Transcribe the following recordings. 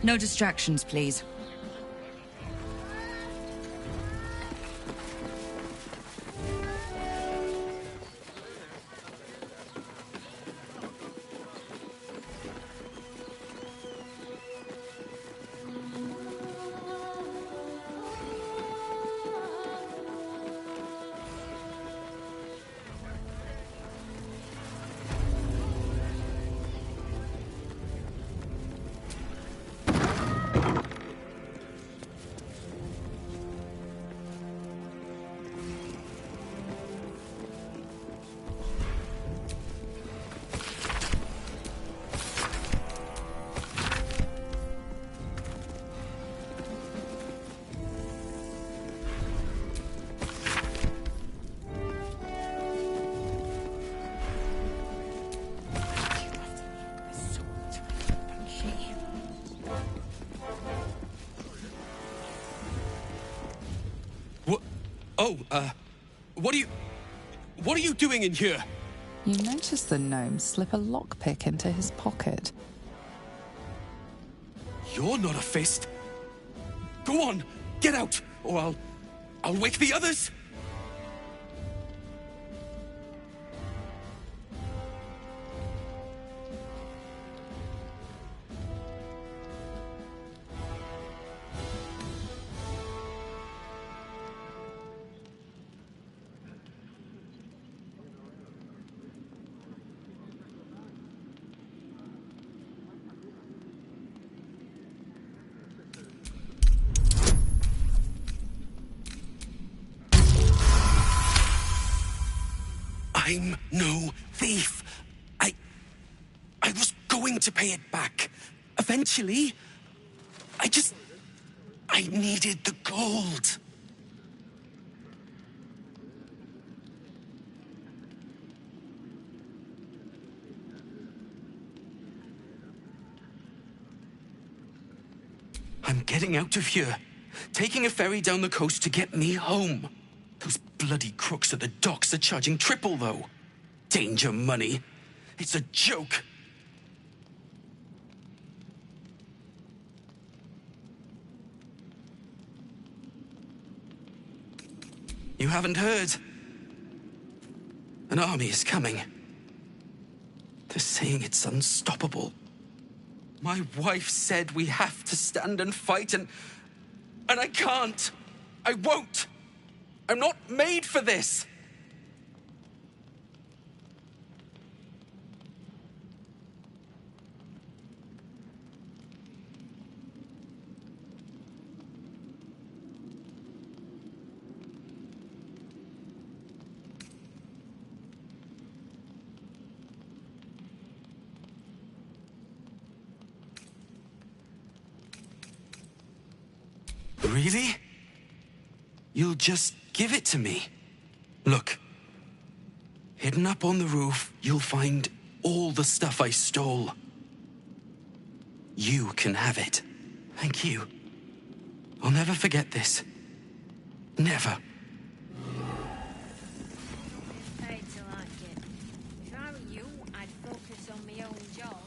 No distractions, please. What are you doing in here? You notice the gnome slip a lockpick into his pocket. You're not a fist. Go on, get out, or I'll wake the others. I'm no thief. I was going to pay it back. Eventually. I needed the gold. I'm getting out of here. Taking a ferry down the coast to get me home. Those bloody crooks at the docks are charging triple, though. Danger money. It's a joke. You haven't heard? An army is coming. They're saying it's unstoppable. My wife said we have to stand and fight, and I can't. I won't. I'm not made for this. Really? You'll just give it to me? Look. Hidden up on the roof, you'll find all the stuff I stole. You can have it. Thank you. I'll never forget this. Never. Hate to like it. If I were you, I'd focus on my own job.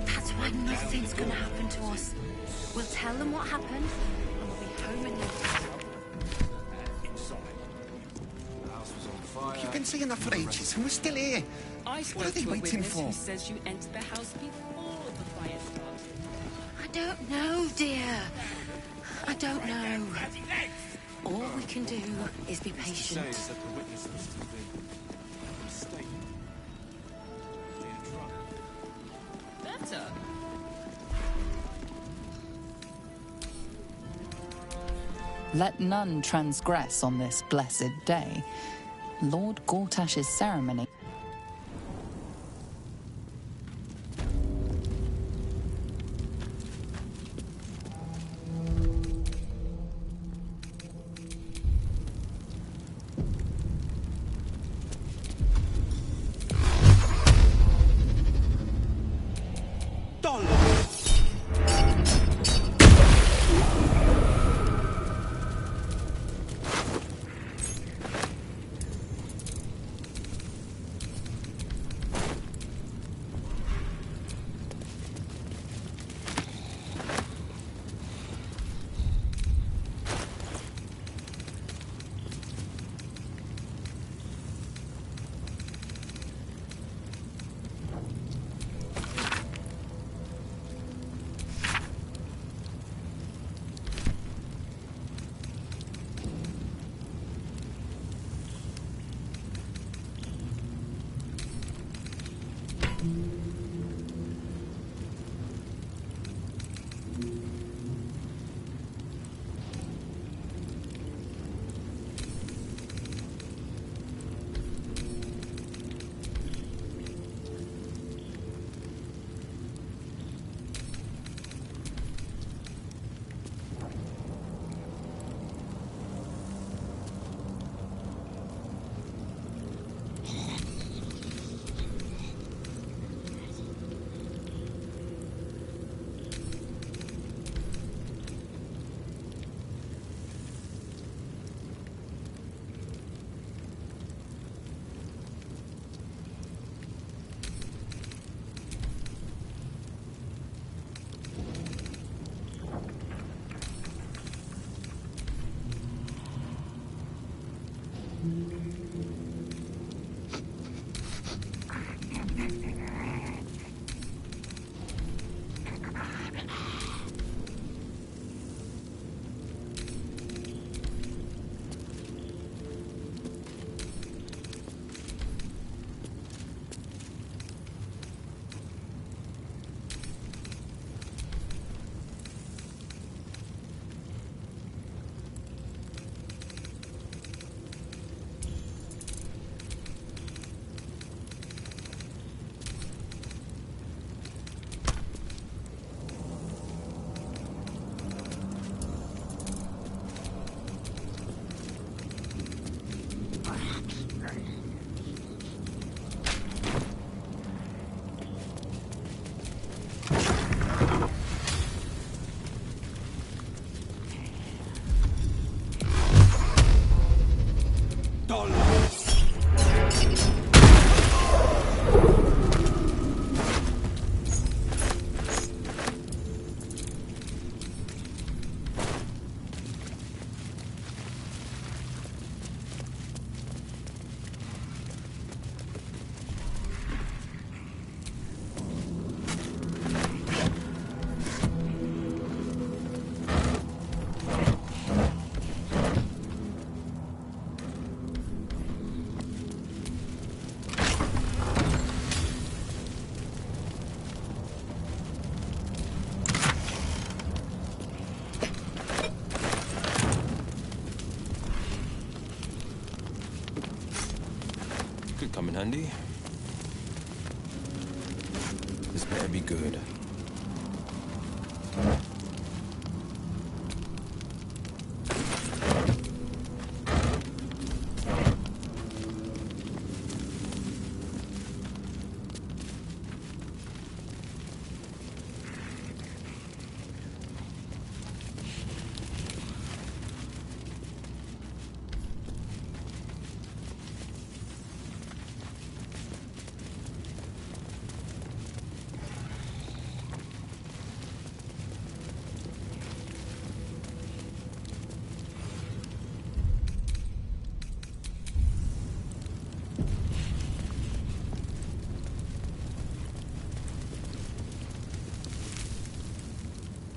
That's why nothing's gonna happen to us. We'll tell them what happened, and we'll be home in no time. You've been saying that for ages, and we're still here. What are they waiting for? Who says you entered the house before the fire started? I don't know, dear. I don't know. All we can do is be patient. Better. Let none transgress on this blessed day. Lord Gortash's ceremony. Could come in handy. This better be good.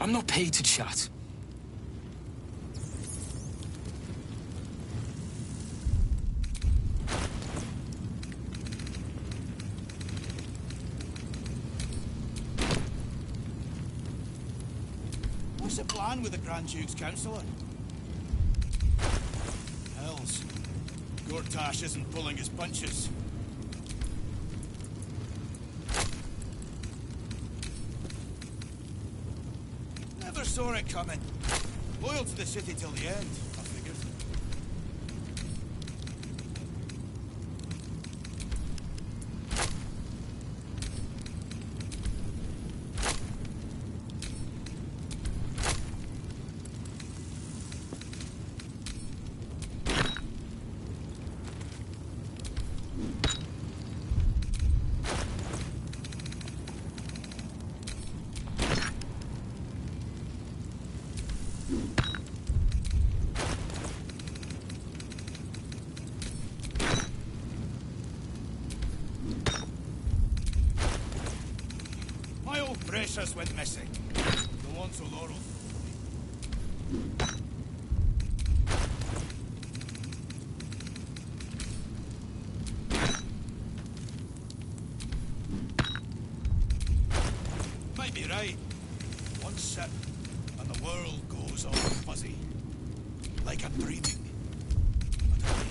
I'm not paid to chat. What's the plan with the Grand Duke's councillor? Gortash isn't pulling his punches. Never saw it coming. Loyal to the city till the end, I figured. Precious went missing. The one so Laurel. Might be right. One sip, and the world goes all fuzzy. Like I'm dreaming. But awake.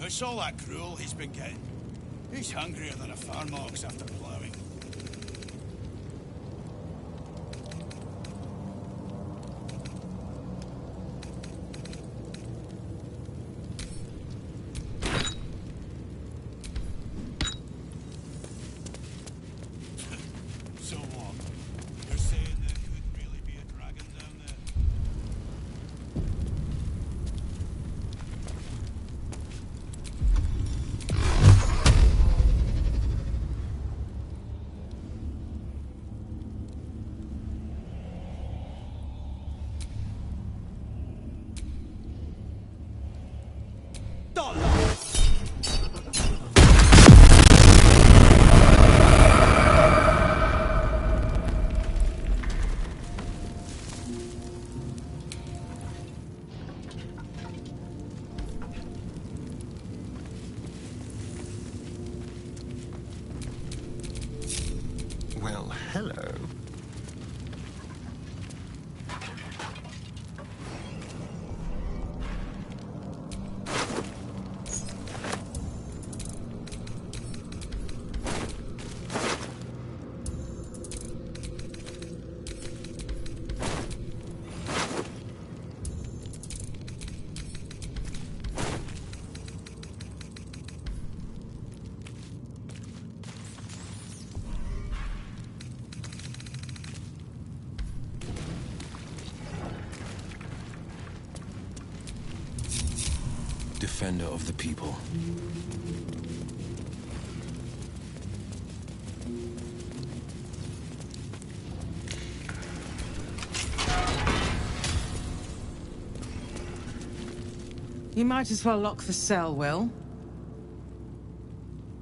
It's all that gruel he's been getting. He's hungrier than a farm ox after ploughing. So what? You're saying there could really be a dragon down there? Well, hello. Defender of the people. You might as well lock the cell, Will.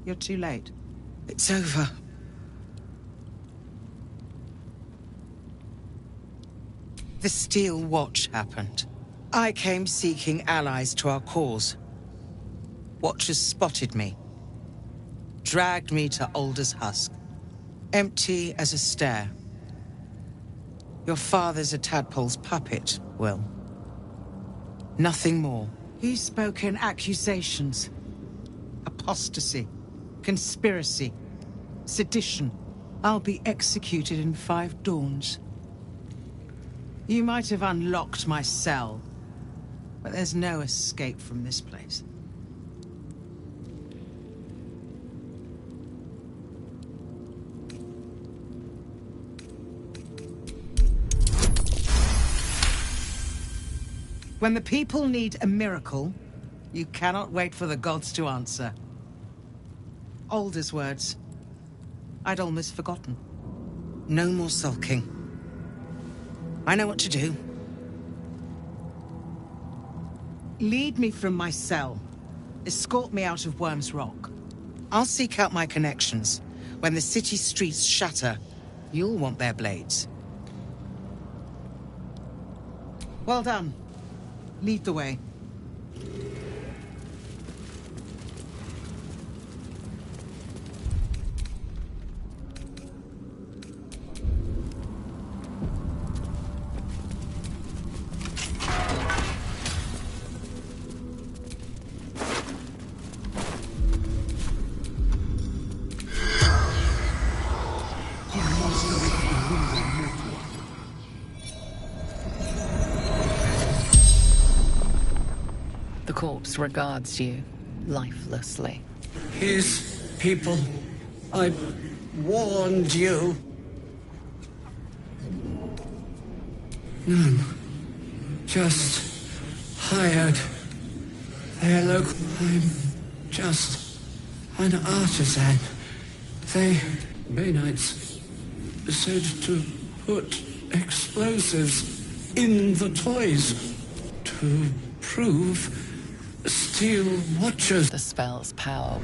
You're too late. It's over. The Steel Watch happened. I came seeking allies to our cause. Watchers spotted me. Dragged me to Alder's Husk. Empty as a stair. Your father's a tadpole's puppet, Will. Nothing more. He's spoken accusations. Apostasy. Conspiracy. Sedition. I'll be executed in 5 dawns. You might have unlocked my cell, but there's no escape from this place. When the people need a miracle, You cannot wait for the gods to answer. Alder's words. I'd almost forgotten. No more sulking. I know what to do. Lead me from my cell. Escort me out of Worm's Rock. I'll seek out my connections. When the city streets shatter, you'll want their blades. Well done. Lead the way. The corpse regards you lifelessly. His people. I warned you. None. Just hired. Their local. I'm just an artisan. They, Baynights, said to put explosives in the toys to prove Steel Watchers. The spell's power.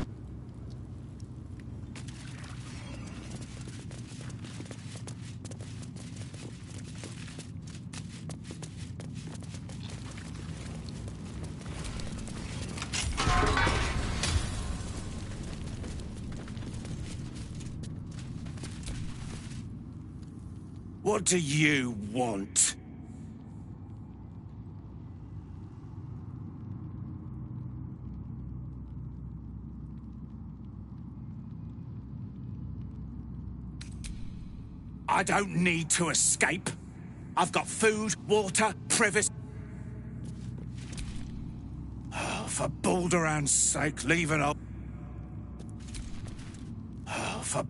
What do you want? I don't need to escape. I've got food, water, privacy. Oh, for Balduran's sake, leave it up. Oh, for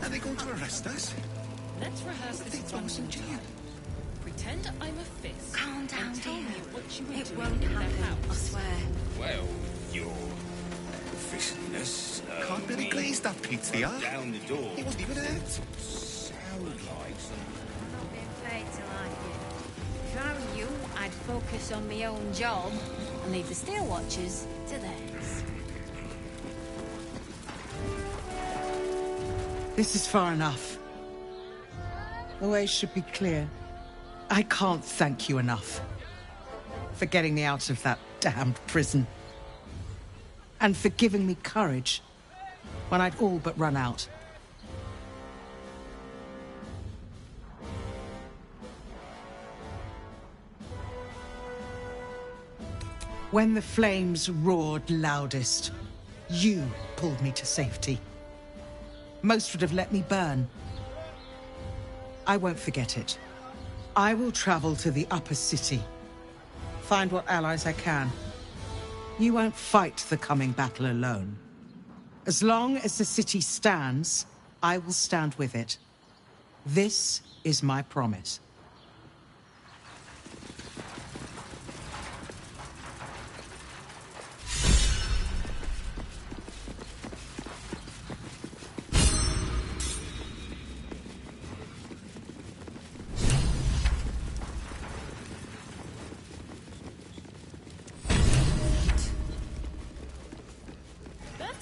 Are they going to arrest us? Let's rehearse this one more time. Pretend I'm a fist. Calm down, and tell dear. me what you were It doing won't in the happen, I house. swear. Well, your fistiness. Can't really glaze that pizza. Down the door. He wasn't even hurt. Sound like some. I'm not being paid to like it. If I were you, I'd focus on my own job and leave the Steel Watchers to theirs. This is far enough. The way should be clear. I can't thank you enough for getting me out of that damned prison. And for giving me courage when I'd all but run out. When the flames roared loudest, you pulled me to safety. Most would have let me burn. I won't forget it. I will travel to the upper city, find what allies I can. You won't fight the coming battle alone. As long as the city stands, I will stand with it. This is my promise.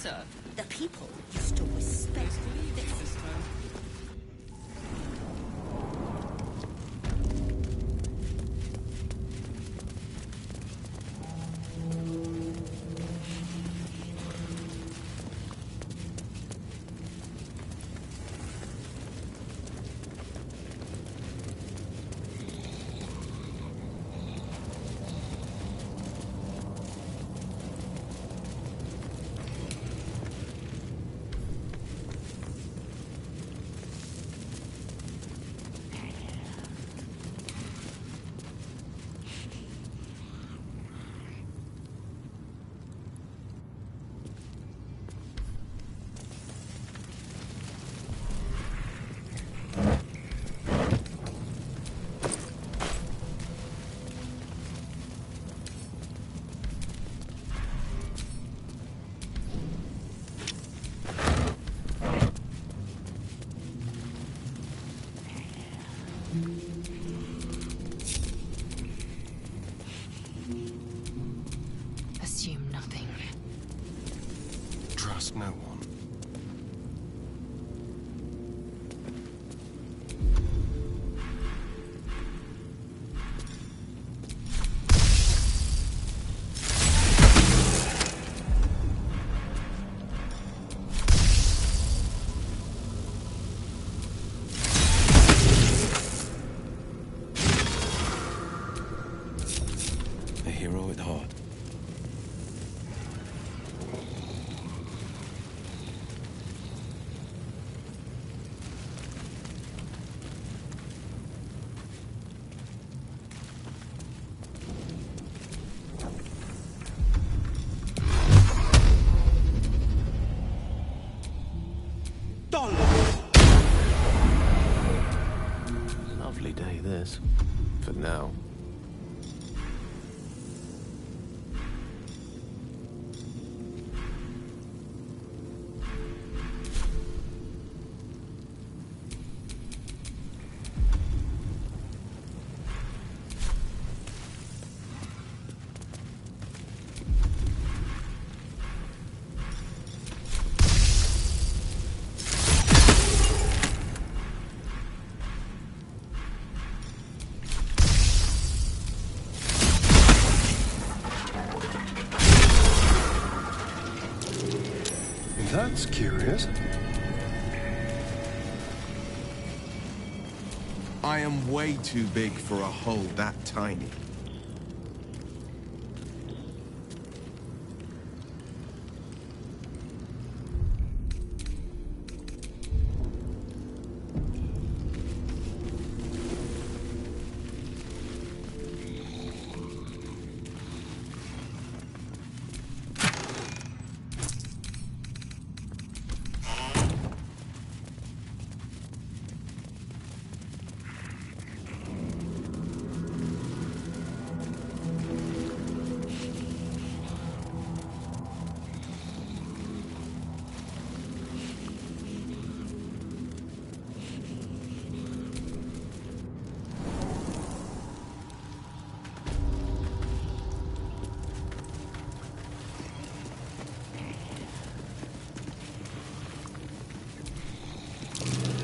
matter? The people used to respect this. Assume nothing. Trust no one. A hero at heart. Lovely day, this. For now. That's curious. I am way too big for a hole that tiny.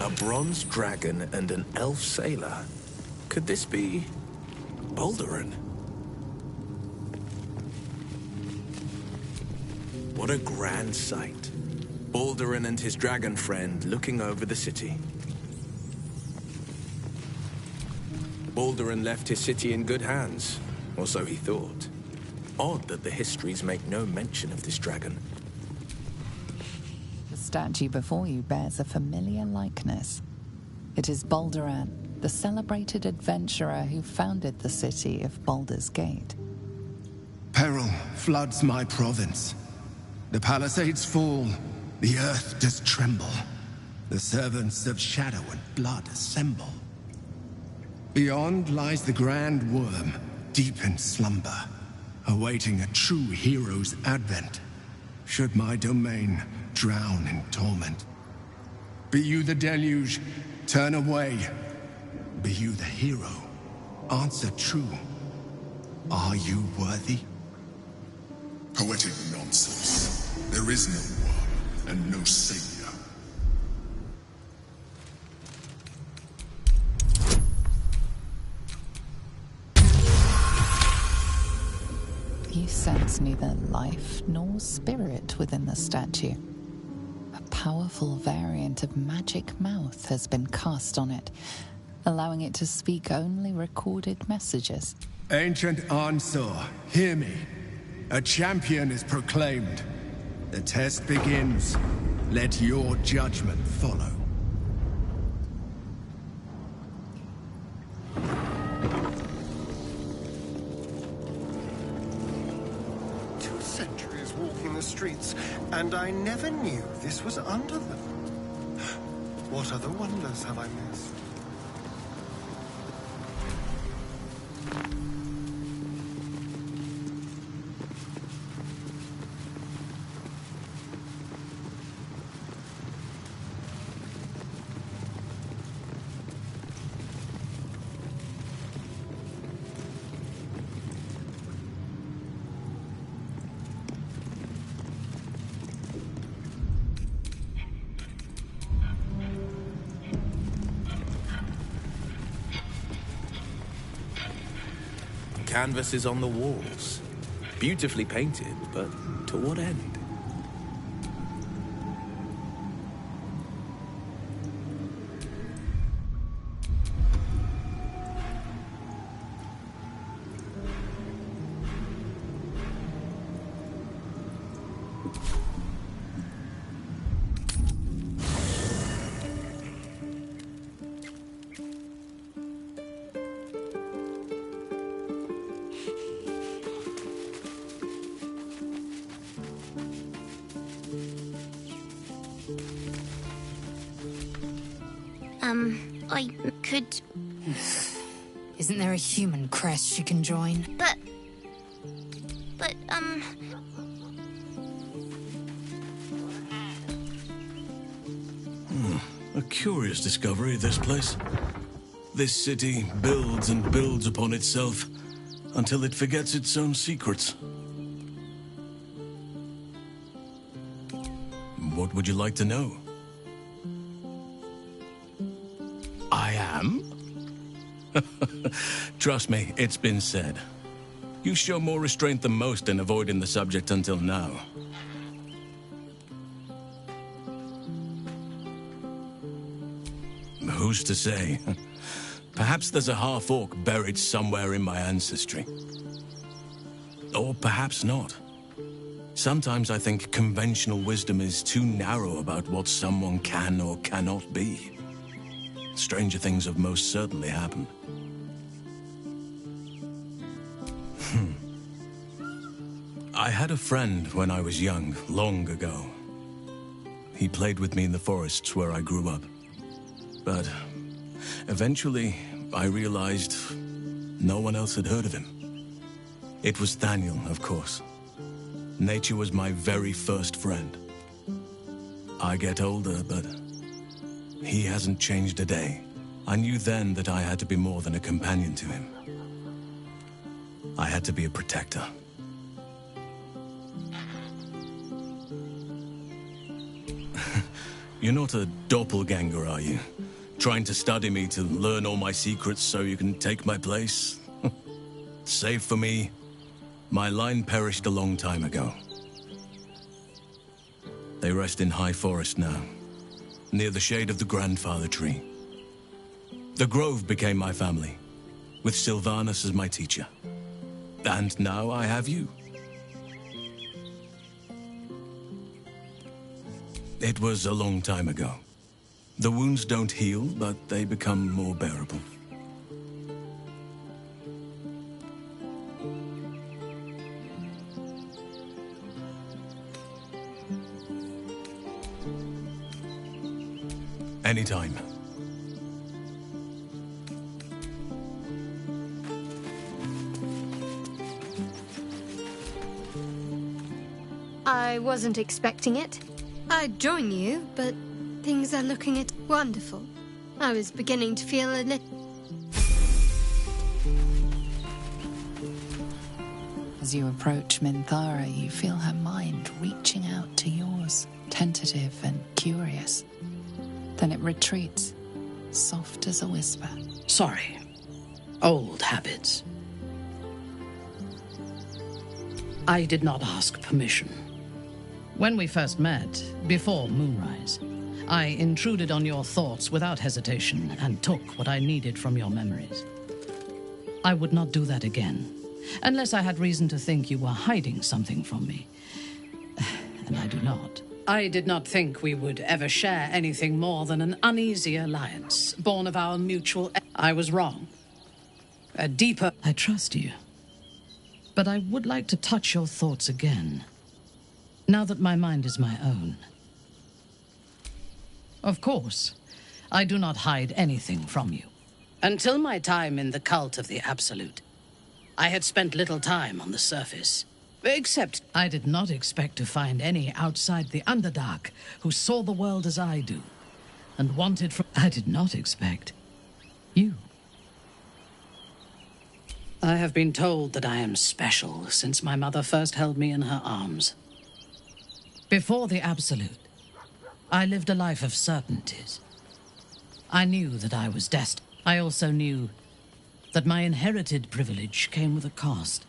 A bronze dragon and an elf sailor. Could this be Balduran? What a grand sight. Balduran and his dragon friend looking over the city. Balduran left his city in good hands, or so he thought. Odd that the histories make no mention of this dragon. The statue before you bears a familiar likeness. It is Balduran, the celebrated adventurer who founded the city of Baldur's Gate. Peril floods my province. The palisades fall, the earth does tremble. The servants of shadow and blood assemble. Beyond lies the grand worm, deep in slumber, awaiting a true hero's advent, should my domain drown in torment. Be you the deluge, turn away. Be you the hero, answer true. Are you worthy? Poetic nonsense. There is no war. and no savior. You sense neither life nor spirit within the statue. A powerful variant of magic mouth has been cast on it, allowing it to speak only recorded messages. Ancient Ansor, hear me. A champion is proclaimed. The test begins. Let your judgment follow. 2 centuries walking the streets, and I never knew this was under them. What other wonders have I missed? Canvases on the walls. Beautifully painted, but to what end? I could... Isn't there a human crest she can join? But, A curious discovery, this place. This city builds and builds upon itself until it forgets its own secrets. What would you like to know? I am? Trust me, it's been said. You show more restraint than most in avoiding the subject until now. Who's to say? Perhaps there's a half-orc buried somewhere in my ancestry. Or perhaps not. Sometimes I think conventional wisdom is too narrow about what someone can or cannot be. Stranger things have most certainly happened. I had a friend when I was young, long ago. He played with me in the forests where I grew up. But eventually, I realized no one else had heard of him. It was Daniel, of course. Nature was my very first friend. I get older, but he hasn't changed a day. I knew then that I had to be more than a companion to him. I had to be a protector. You're not a doppelganger, are you? Trying to study me to learn all my secrets so you can take my place? Save for me, my line perished a long time ago. They rest in High Forest now, near the shade of the grandfather tree. The Grove became my family, with Sylvanus as my teacher. And now I have you. It was a long time ago. The wounds don't heal, but they become more bearable. Anytime. I wasn't expecting it. I'd join you, but things are looking wonderful. I was beginning to feel a little... As you approach Minthara, you feel her mind reaching out to yours, tentative and curious. Then it retreats, soft as a whisper. Sorry. Old habits. I did not ask permission. When we first met, before moonrise, I intruded on your thoughts without hesitation and took what I needed from your memories. I would not do that again, unless I had reason to think you were hiding something from me. And I do not. I did not think we would ever share anything more than an uneasy alliance, born of our mutual... I was wrong. A deeper... I trust you. But I would like to touch your thoughts again, now that my mind is my own. Of course, I do not hide anything from you. Until my time in the cult of the Absolute, I had spent little time on the surface. Except I did not expect to find any outside the Underdark who saw the world as I do, and wanted from... I did not expect you. I have been told that I am special since my mother first held me in her arms. Before the Absolute, I lived a life of certainties. I knew that I was destined. I also knew that my inherited privilege came with a cost.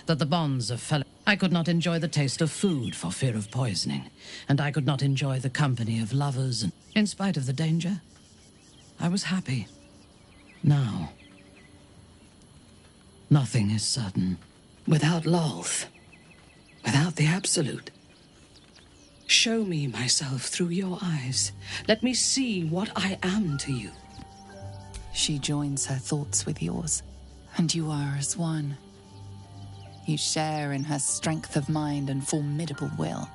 That the bonds of fellow... I could not enjoy the taste of food for fear of poisoning, and I could not enjoy the company of lovers, and in spite of the danger, I was happy. Now, nothing is certain. Without Lolth, without the Absolute. Show me myself through your eyes. Let me see what I am to you. She joins her thoughts with yours, and you are as one. You share in her strength of mind and formidable will,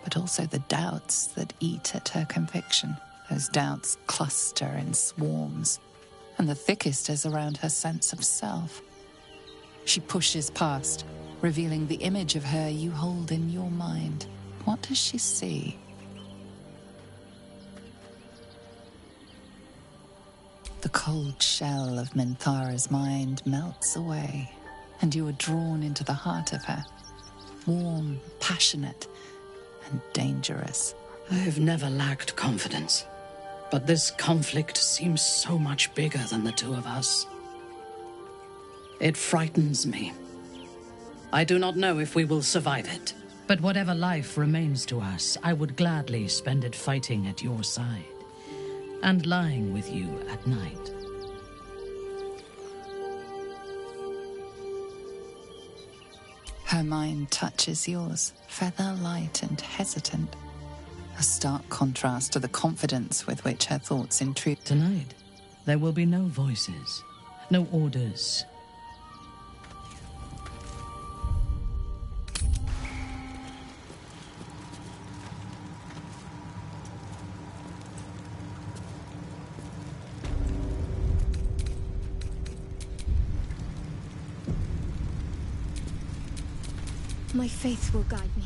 but also the doubts that eat at her conviction. Those doubts cluster in swarms, and the thickest is around her sense of self. She pushes past, revealing the image of her you hold in your mind. What does she see? The cold shell of Minthara's mind melts away, and you are drawn into the heart of her, warm, passionate, and dangerous. I have never lacked confidence, but this conflict seems so much bigger than the two of us. It frightens me. I do not know if we will survive it, but whatever life remains to us, I would gladly spend it fighting at your side and lying with you at night. Her mind touches yours, feather light and hesitant. A stark contrast to the confidence with which her thoughts intrude. Tonight, there will be no voices, no orders. My faith will guide me.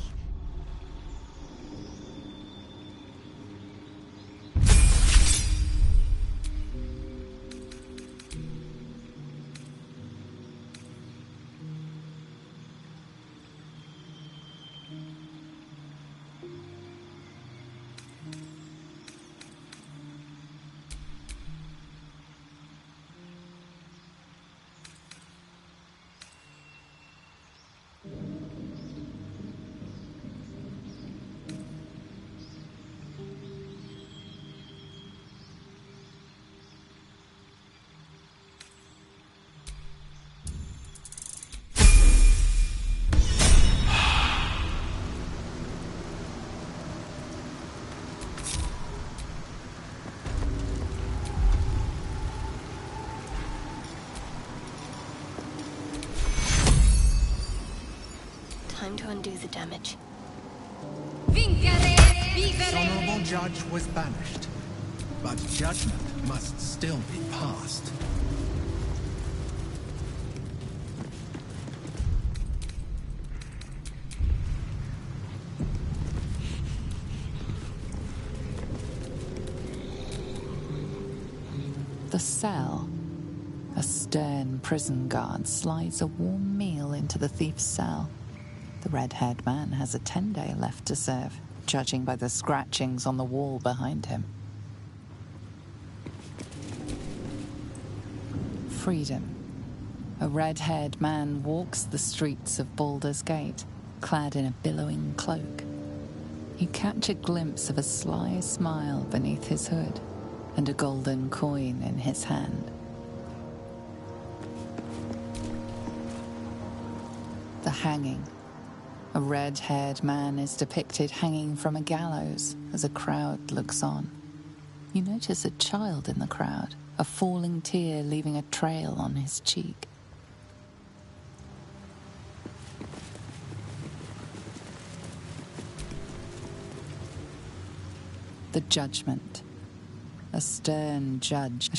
Time to undo the damage. The honorable judge was banished, but judgment must still be passed. The cell. A stern prison guard slides a warm meal into the thief's cell. The red-haired man has a 10-day left to serve. judging by the scratchings on the wall behind him. Freedom. A red-haired man walks the streets of Baldur's Gate, clad in a billowing cloak. You catch a glimpse of a sly smile beneath his hood and a golden coin in his hand. The hanging. A red-haired man is depicted hanging from a gallows as a crowd looks on. You notice a child in the crowd, a falling tear leaving a trail on his cheek. The judgment. A stern judge.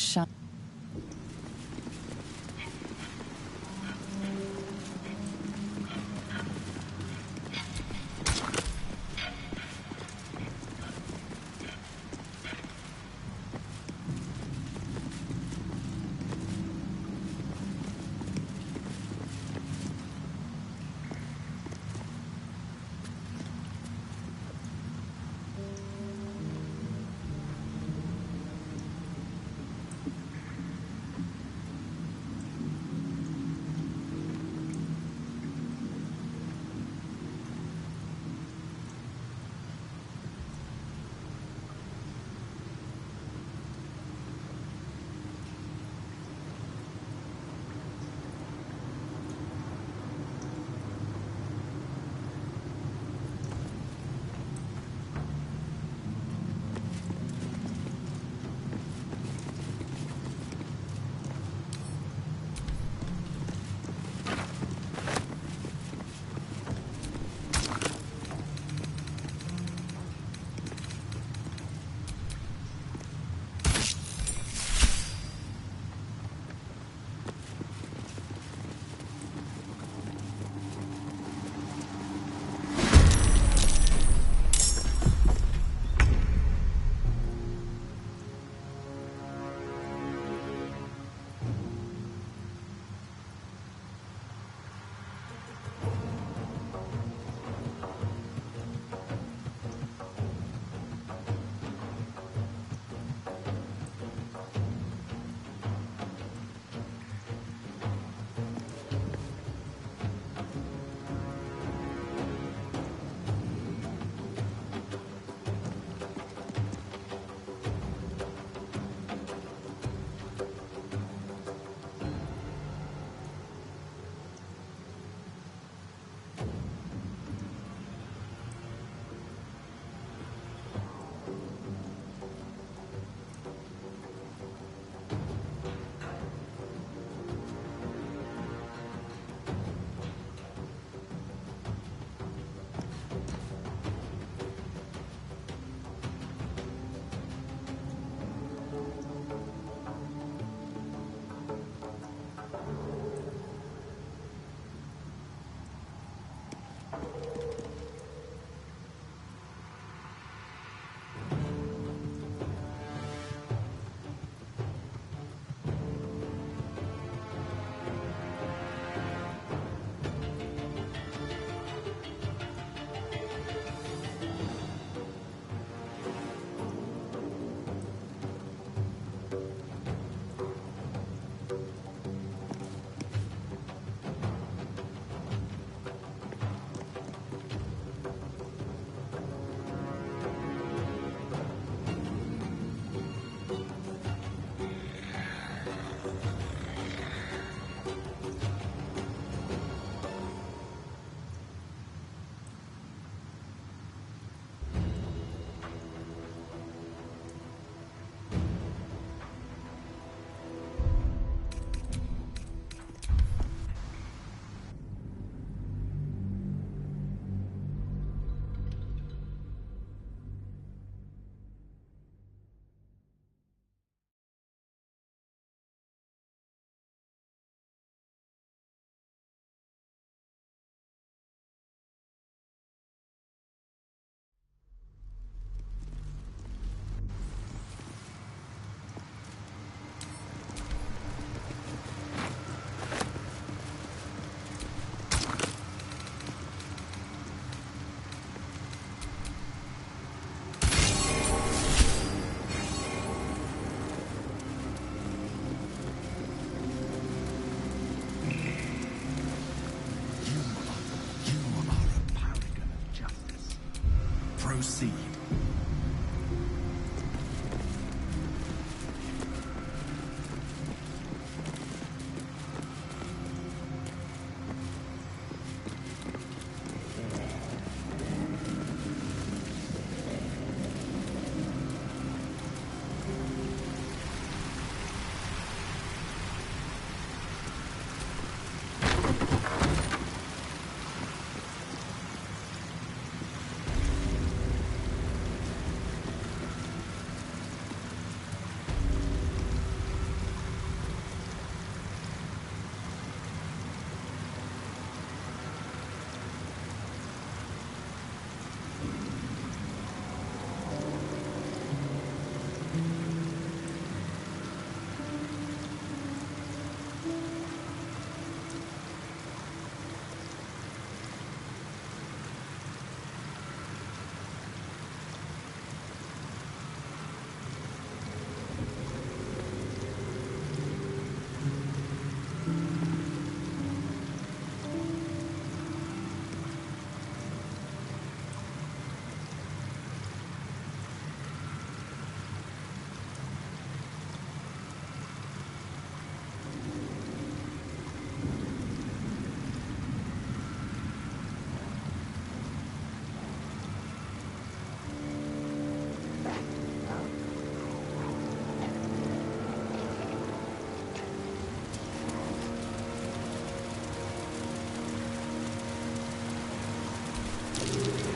proceed.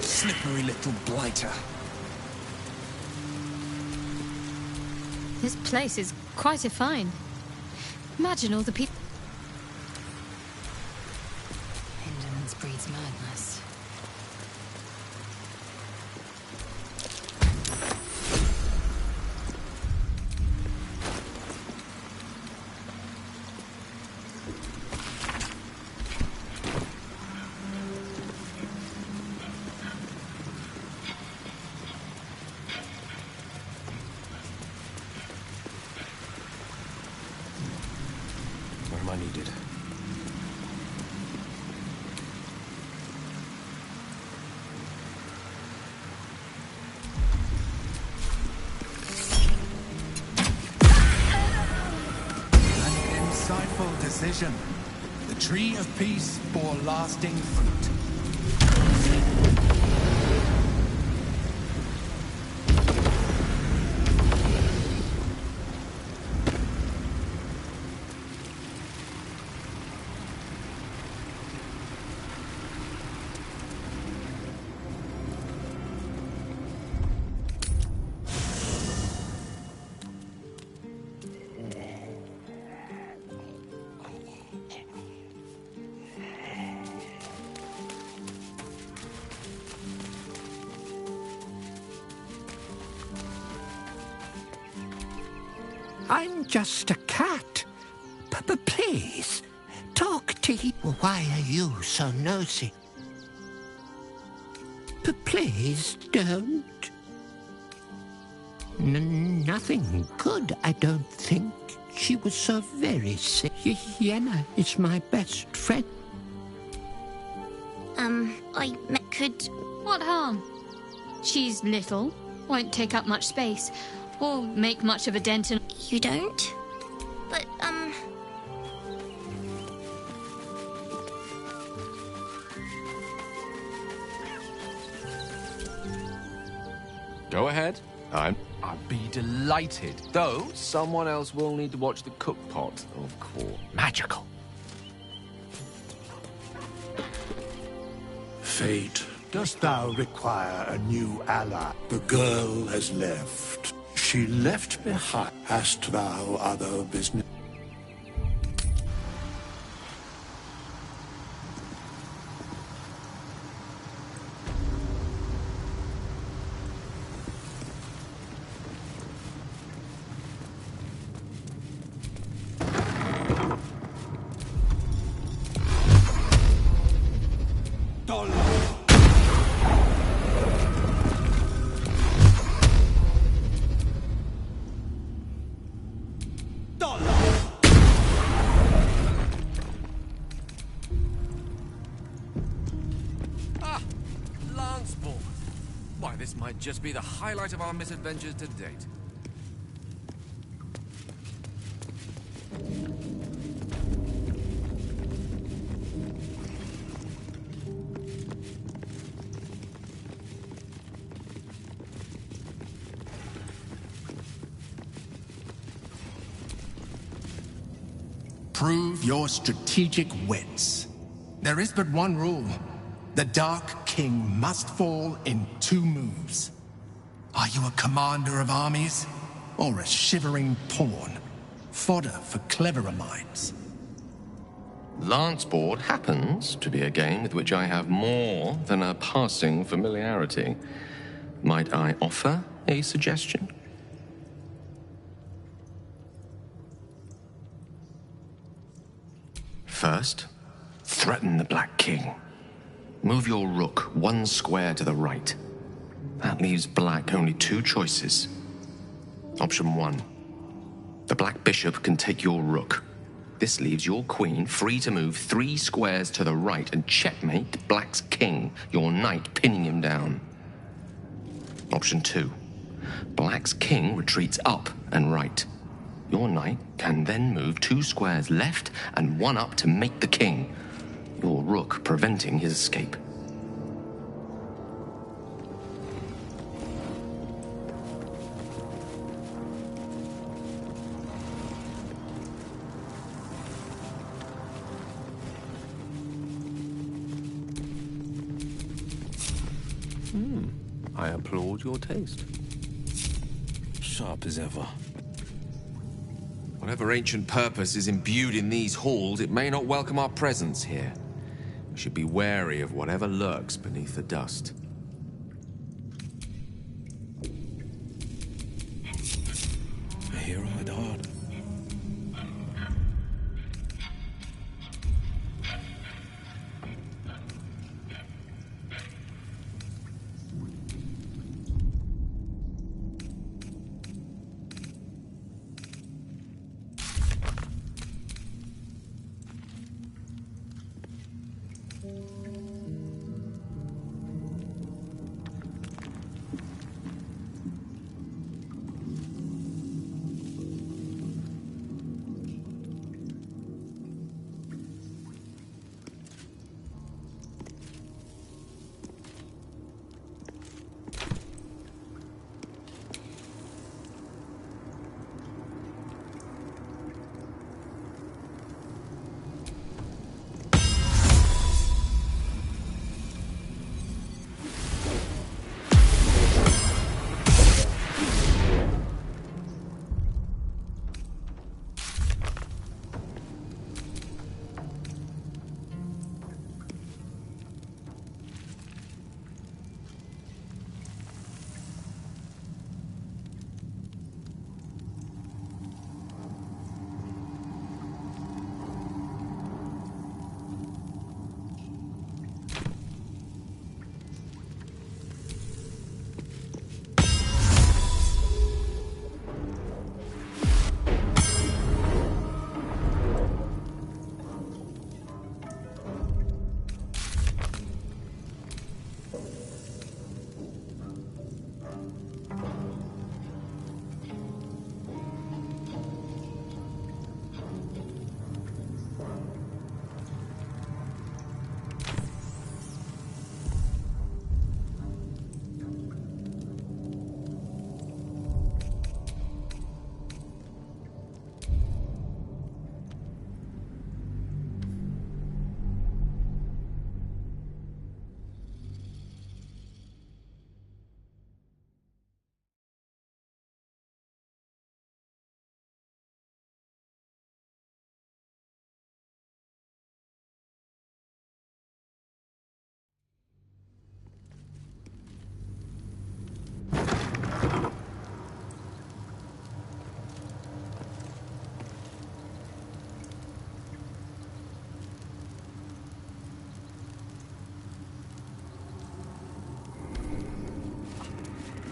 Slippery little blighter. This place is quite a find. Imagine all the people. Indolence breeds madness. Where am I needed? An insightful decision. The tree of peace bore lasting fruit. I'm just a cat. But please, talk to him. Why are you so nosy? But please don't. Nothing good, I don't think. She was so very sick. Yenna is my best friend. Could... What harm? She's little, won't take up much space, or make much of a dent in... You don't? But, Go ahead. I'd be delighted. Though, someone else will need to watch the cook pot, of course. Magical. Fate, dost thou require a new ally? The girl has left. She left behind. Hast thou other business? Dollar! this might just be the highlight of our misadventures to date. Prove your strategic wits. There is but one rule. The Dark King must fall in 2 moves. Are you a commander of armies? Or a shivering pawn? Fodder for cleverer minds. Lanceboard happens to be a game with which I have more than a passing familiarity. Might I offer a suggestion? First, threaten the Black King. Move your rook 1 square to the right. That leaves black only 2 choices. Option 1. The Black Bishop can take your rook. This leaves your queen free to move 3 squares to the right and checkmate Black's king, your knight pinning him down. Option 2. Black's king retreats up and right. Your knight can then move 2 squares left and 1 up to make the king, your rook preventing his escape. I applaud your taste. Sharp as ever. Whatever ancient purpose is imbued in these halls, it may not welcome our presence here. We should be wary of whatever lurks beneath the dust. A hero at heart.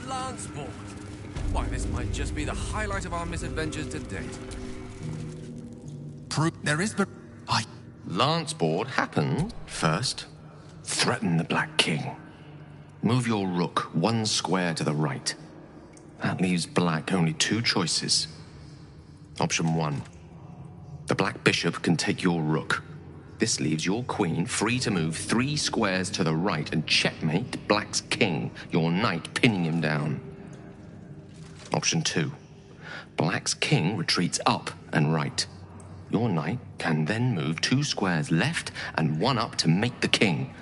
Lanceboard. Why, this might just be the highlight of our misadventures to date. There is but... Lanceboard happened. First, threaten the Black King. Move your rook 1 square to the right. That leaves black only 2 choices. Option 1. The black bishop can take your rook. This leaves your queen free to move 3 squares to the right and checkmate black's king, your knight pinning him down. Option 2. Black's king retreats up and right. Your knight can then move 2 squares left and 1 up to make the king.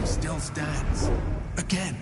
Still stands. Again.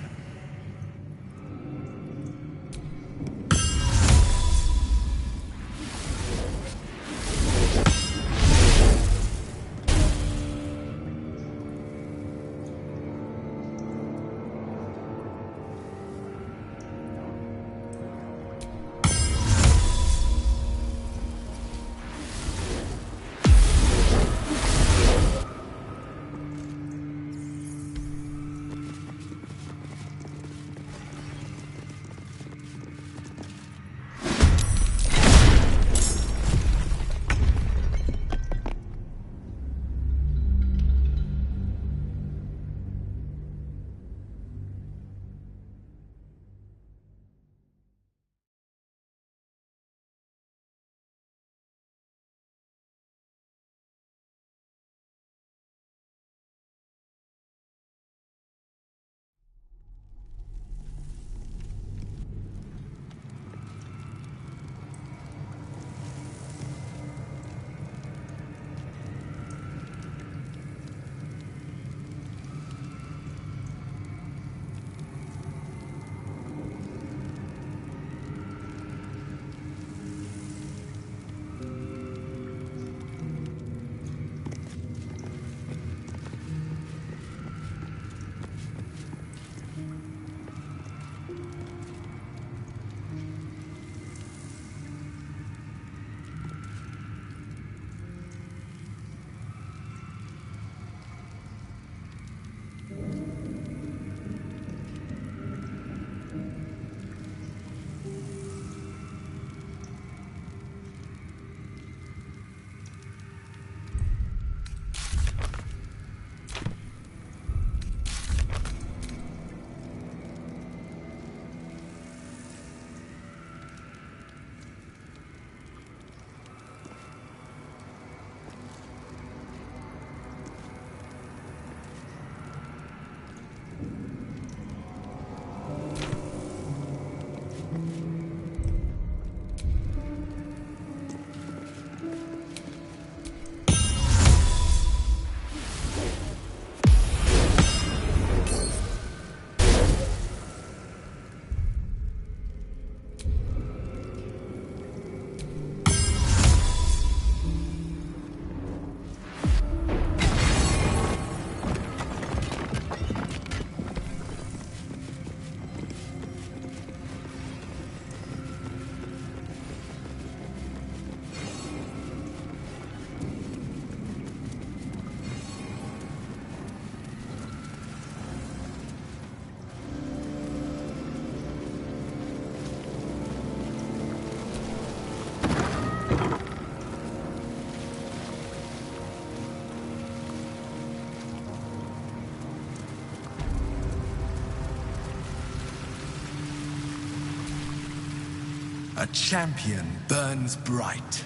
A champion burns bright,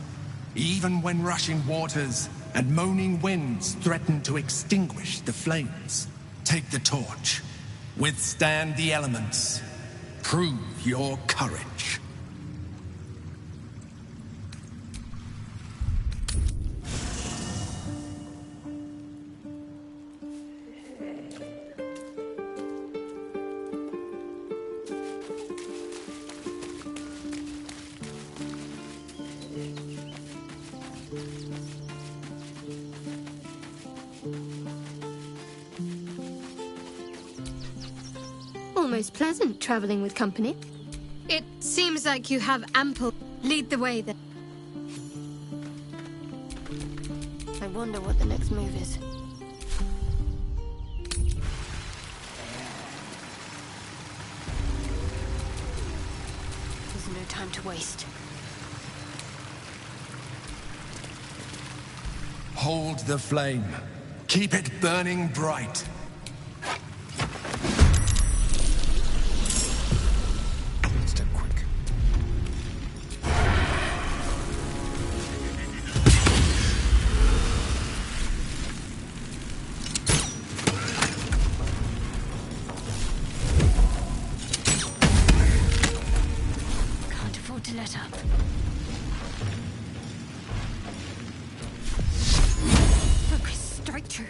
even when rushing waters and moaning winds threaten to extinguish the flames. Take the torch. Withstand the elements. Prove your courage. almost pleasant traveling with company. It seems like you have ample... Lead the way, then. I wonder what the next move is. There's no time to waste. Hold the flame. Keep it burning bright. Step quick. Can't afford to let up. Focus, strike true.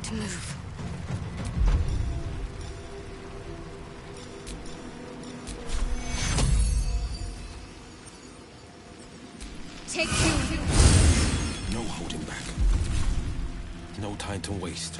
to move. Take you. No holding back. No time to waste.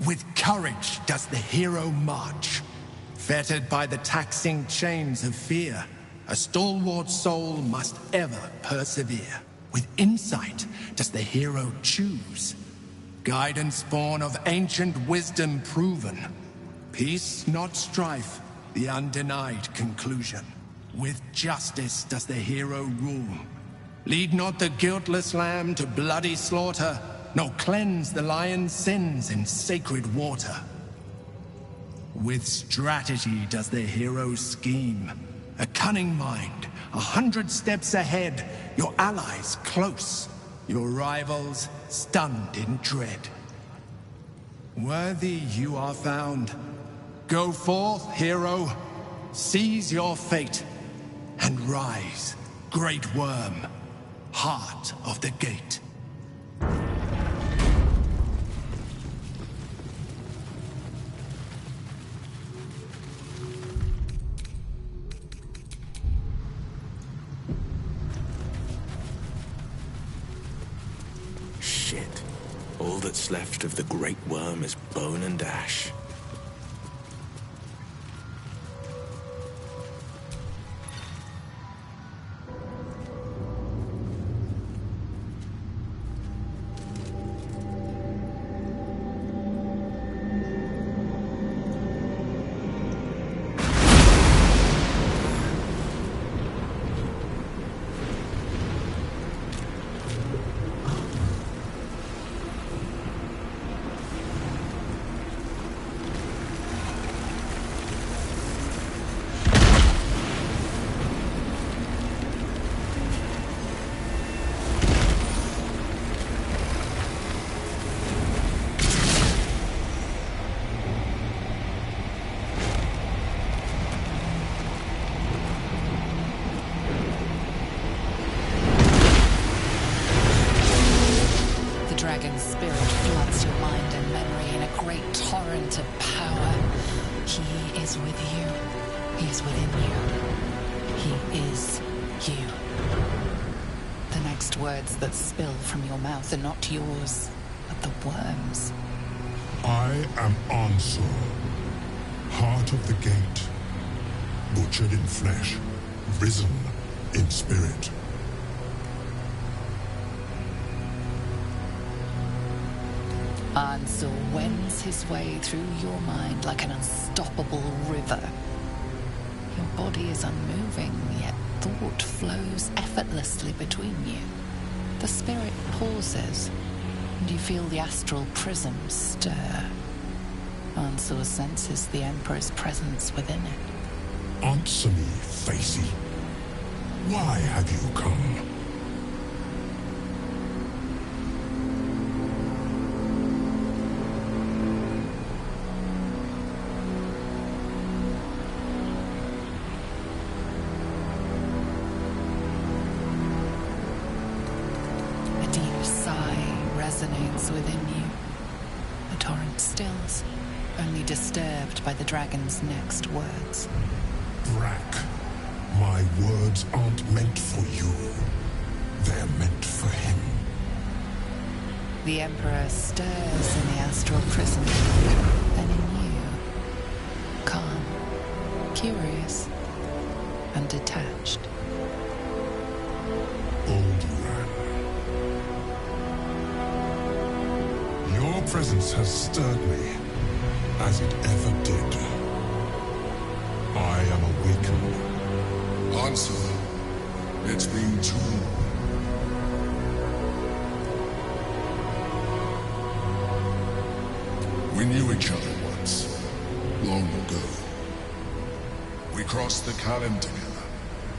With courage does the hero march. Fettered by the taxing chains of fear, a stalwart soul must ever persevere. With insight does the hero choose. Guidance born of ancient wisdom proven. Peace, not strife, the undenied conclusion. With justice does the hero rule. Lead not the guiltless lamb to bloody slaughter, nor cleanse the lion's sins in sacred water. With strategy does the hero scheme. A cunning mind, 100 steps ahead, your allies close, your rivals stunned in dread. Worthy you are found. Go forth, hero, seize your fate, and rise, great worm, heart of the gate. Shit. All that's left of the Great Worm is bone and ash. Dragon's spirit floods your mind and memory in a great torrent of power. He is with you. He is within you. He is you. The next words that spill from your mouth are not yours, but the worm's. I am Ansur, heart of the gate, butchered in flesh, risen in spirit. Ansur wends his way through your mind like an unstoppable river. Your body is unmoving, yet thought flows effortlessly between you. The spirit pauses, and you feel the astral prism stir. Ansur senses the Emperor's presence within it. Answer me, Facey. Why have you come? Resonates within you. The torrent stills, only disturbed by the dragon's next words. Brack, my words aren't meant for you. They're meant for him. The Emperor stirs in the astral prison, then in you. Calm, curious, and detached. Your presence has stirred me, as it ever did. I am awakened. Ansur, it's been too long. We knew each other once, long ago. We crossed the Kalim together,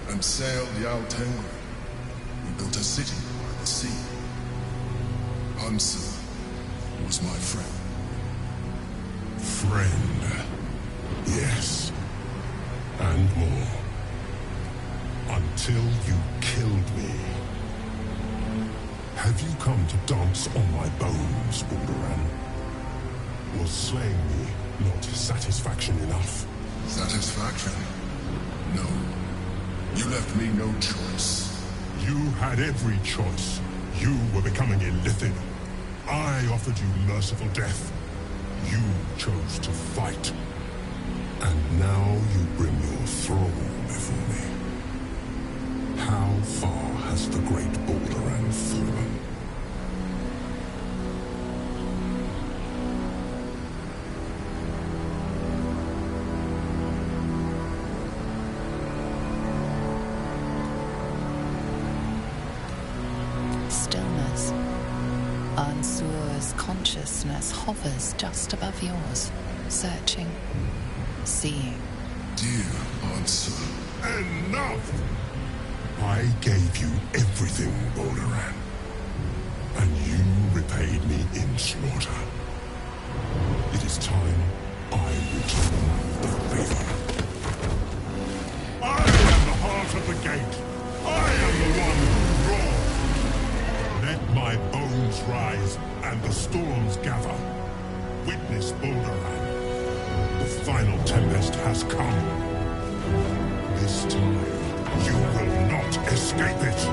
and sailed the Altengri. We built a city by the sea. Ansur was my friend. Friend. Yes. And more. Until you killed me. Have you come to dance on my bones, Alderaan? Was slaying me not satisfaction enough? Satisfaction? No. You left me no choice. You had every choice. You were becoming illithid. I offered you merciful death. You chose to fight. And now you bring your throne before me. How far has the great Balduran fallen? Stillness. Ansur's consciousness hovers just above yours, searching, seeing. Dear Ansur. Enough! I gave you everything, Balduran. And you repaid me in slaughter. It is time I return the favor. I am the heart of the gate. I am the one who roared. Let my bones rise and the storms gather. Witness Balduran. The final tempest has come. This time, you will not escape it.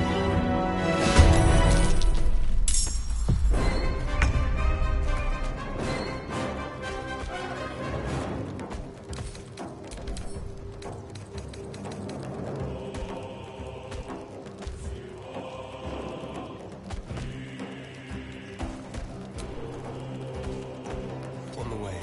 On the way.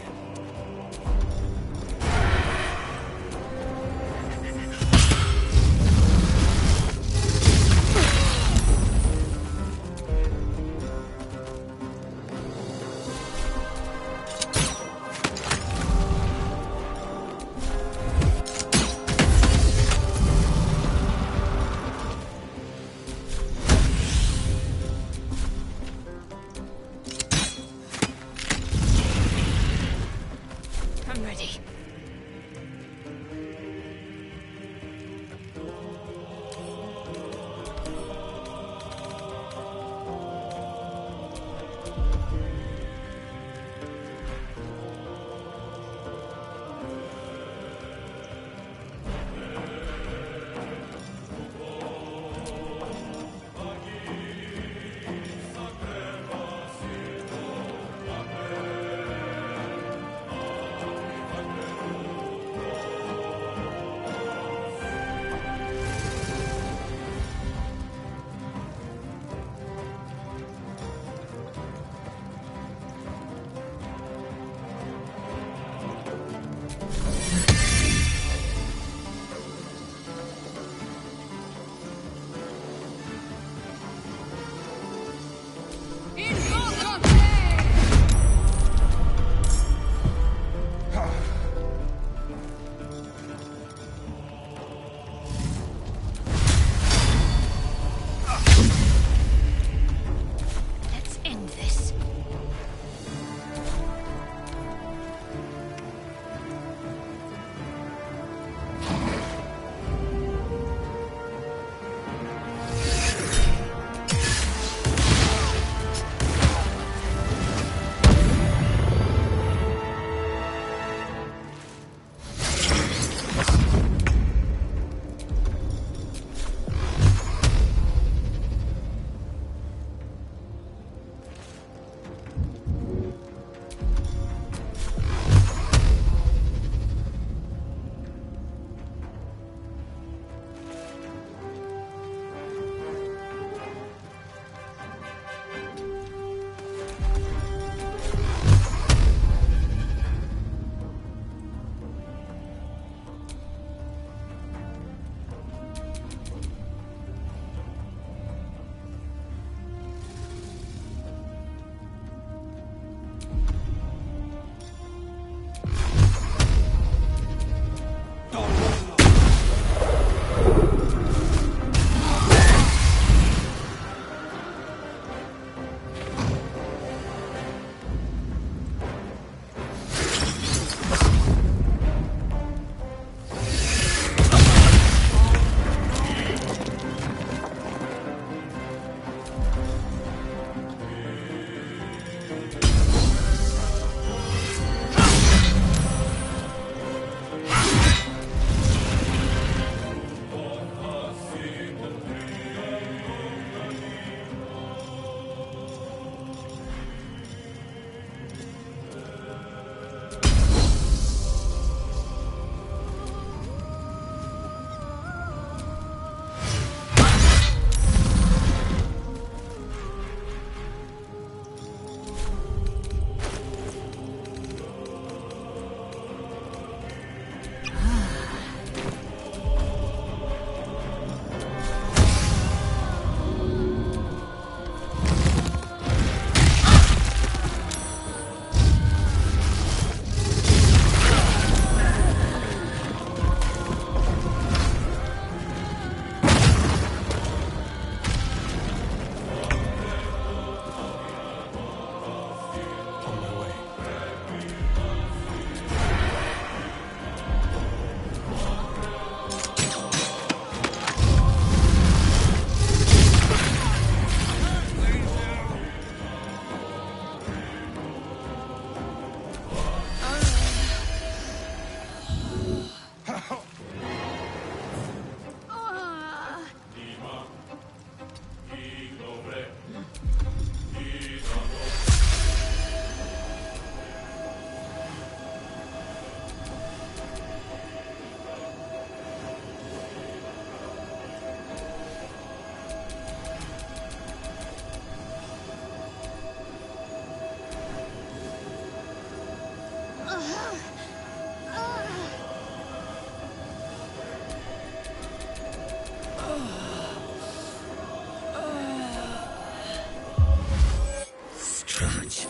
scratch.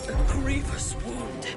A grievous wound.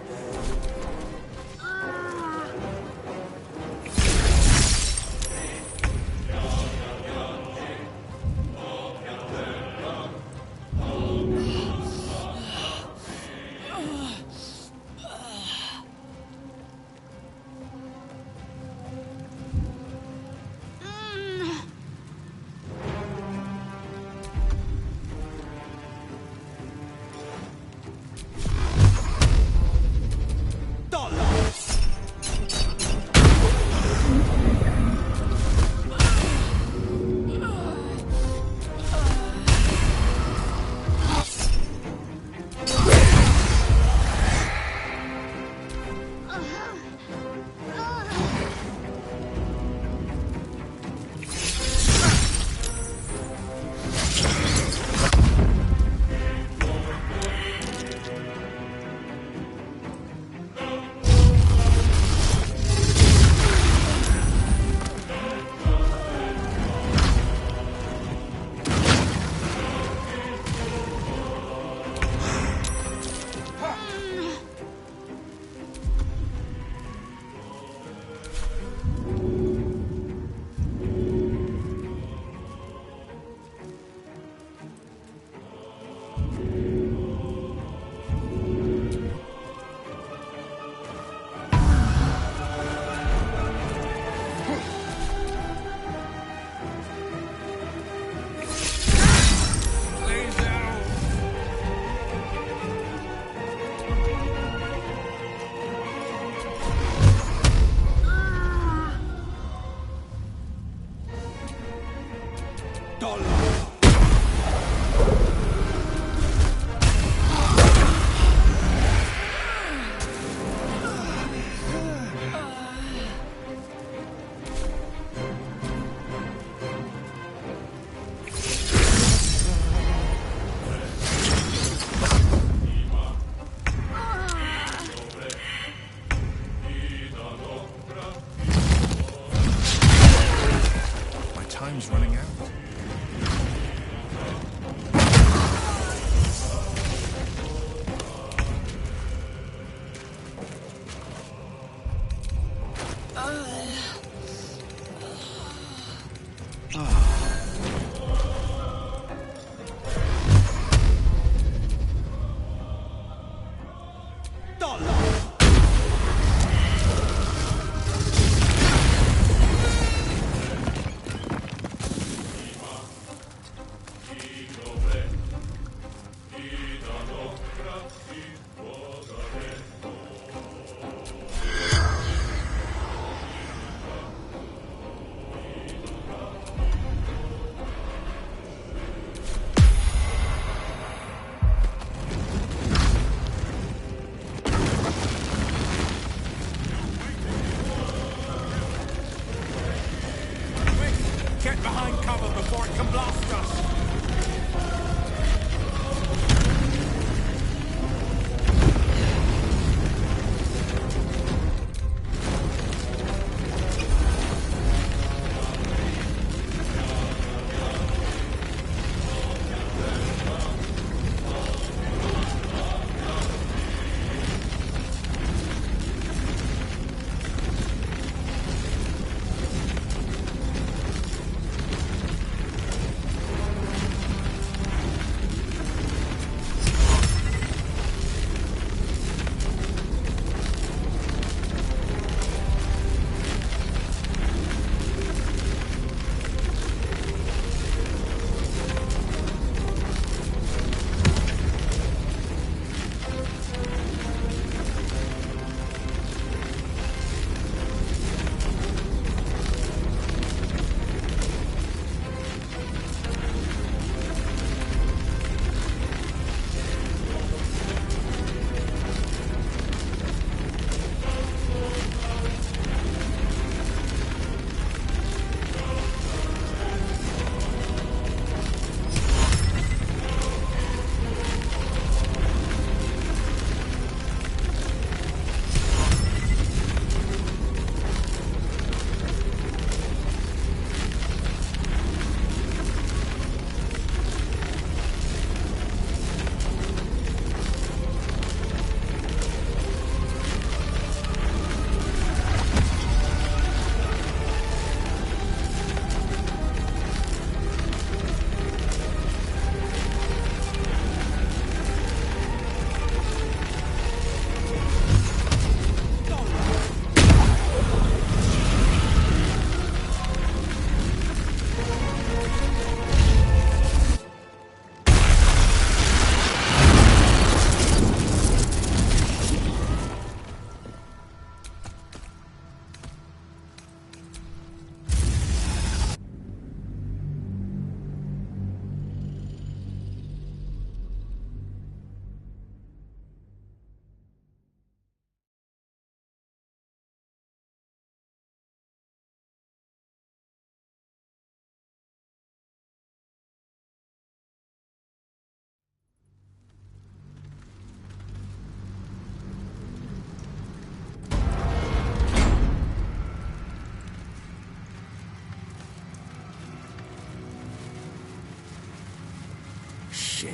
shit.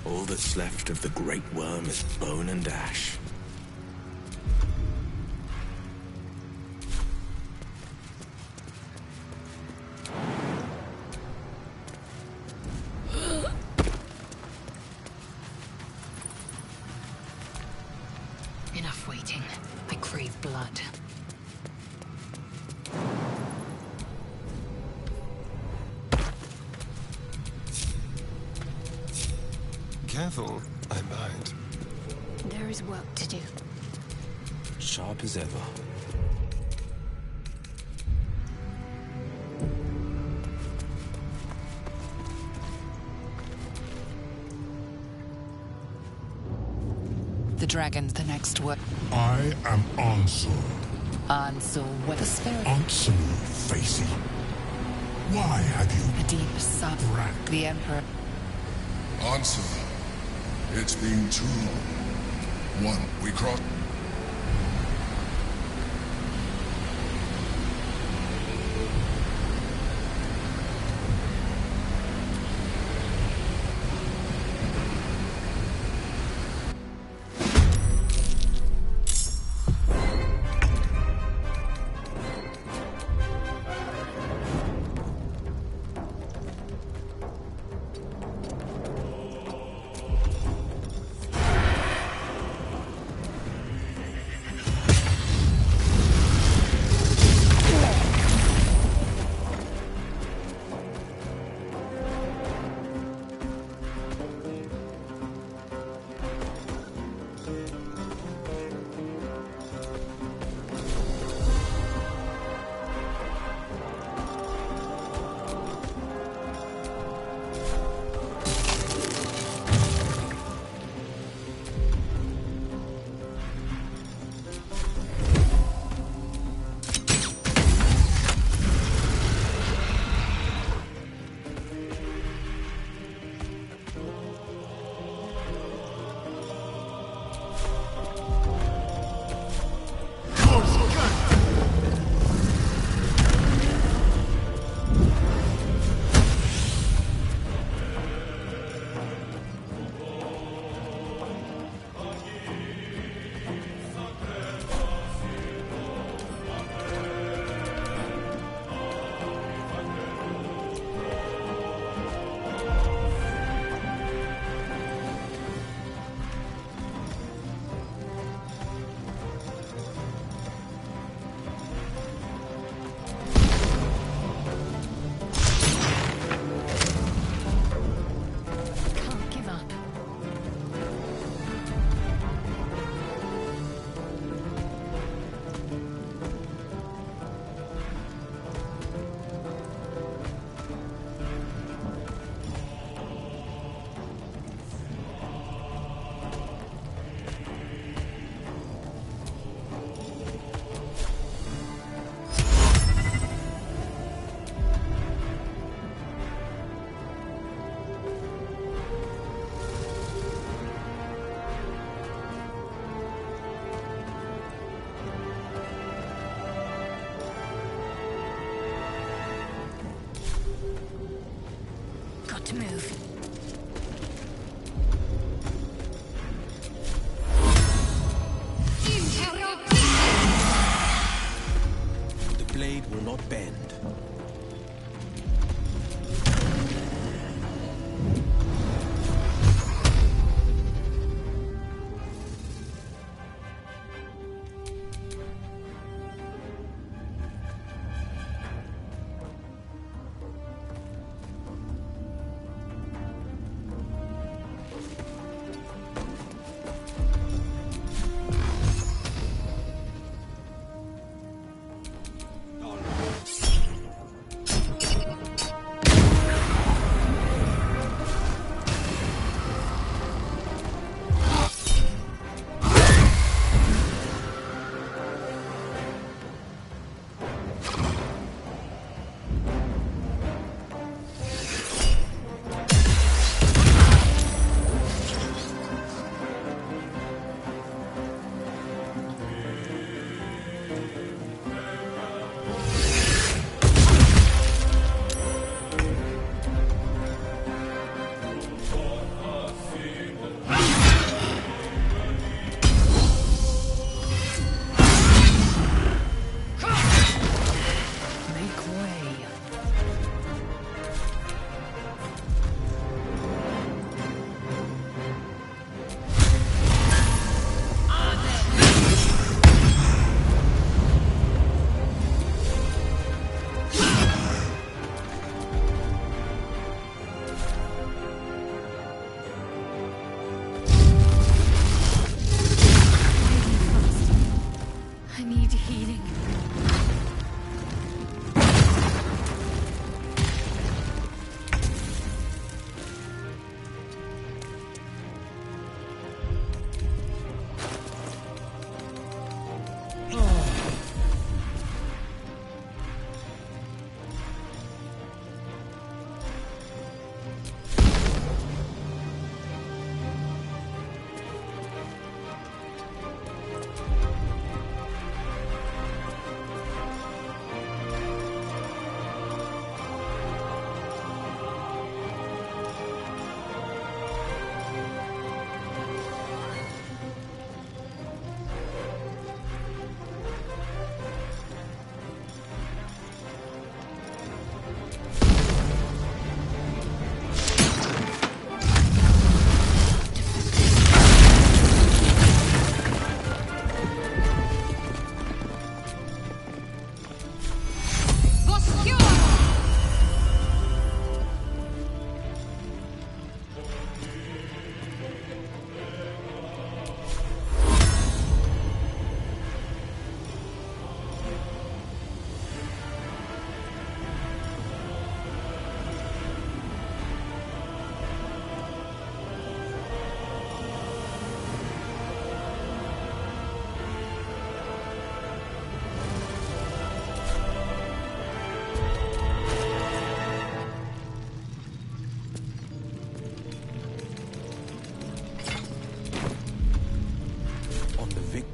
All that's left of the Great Worm is bone and ash. Enough waiting. I crave blood. Careful, I might. There is work to do. Sharp as ever. The dragon's the next word. I am Ansel. Ansel with the spirit. Ansel, Facey. Why have you... A deep sub. The Emperor. Answer. It's been too long. One, we crossed...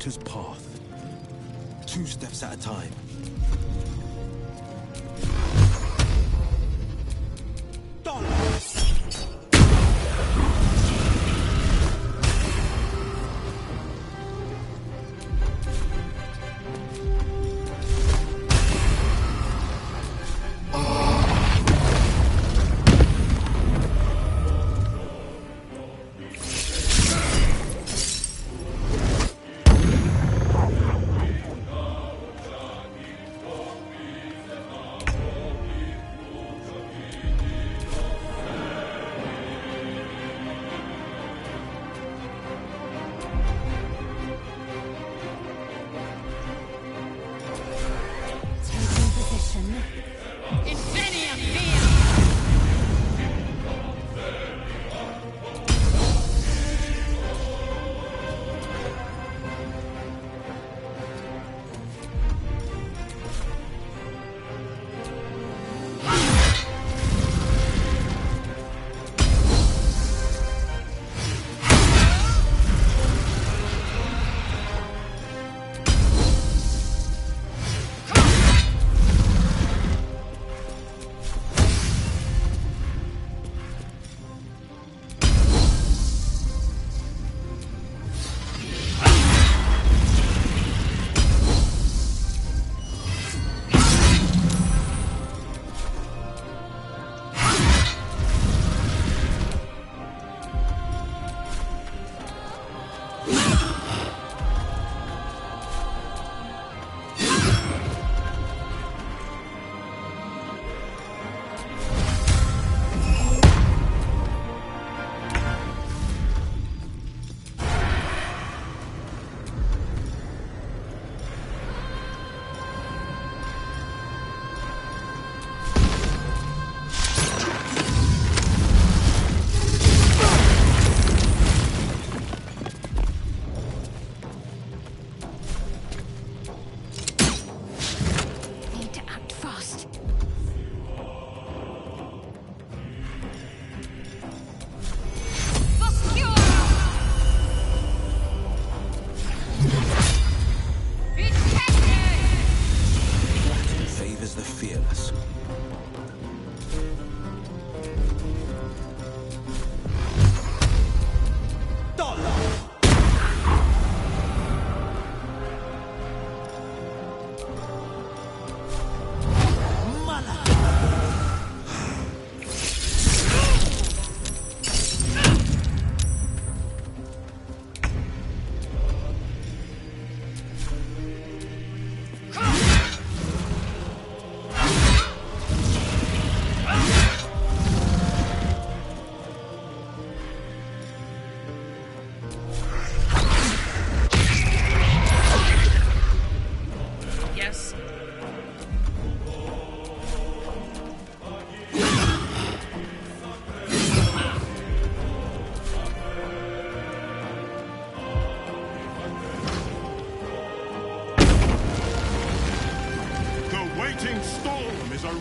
Watcher's path. 2 steps at a time.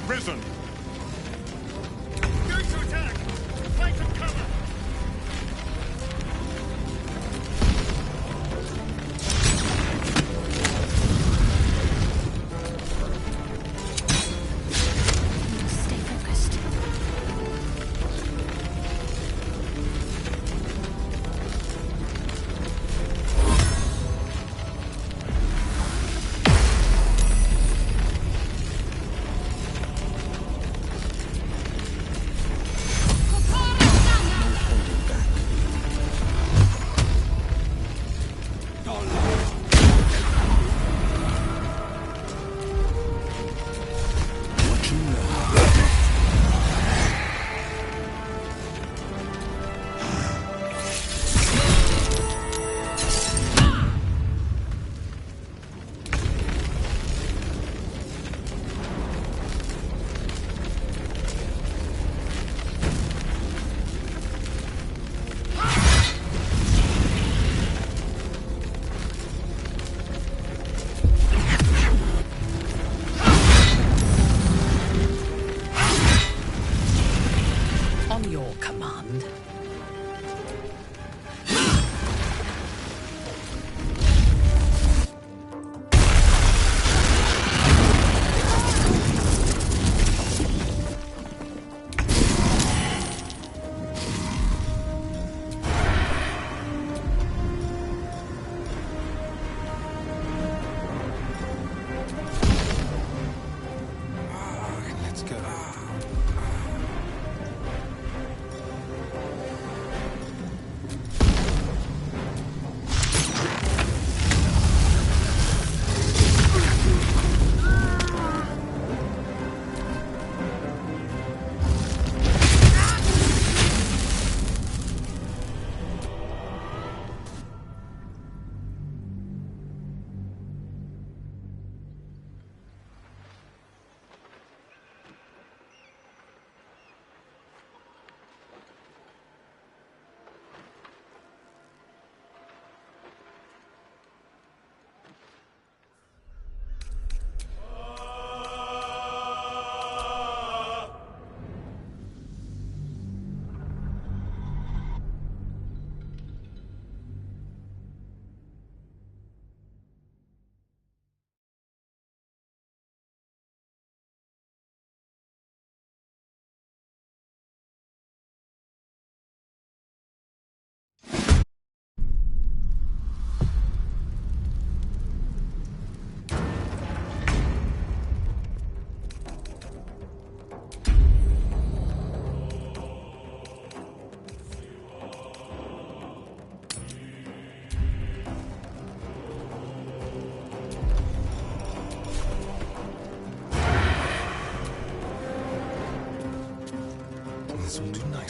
Arisen! Go to attack! Fight and cover! Stay focused.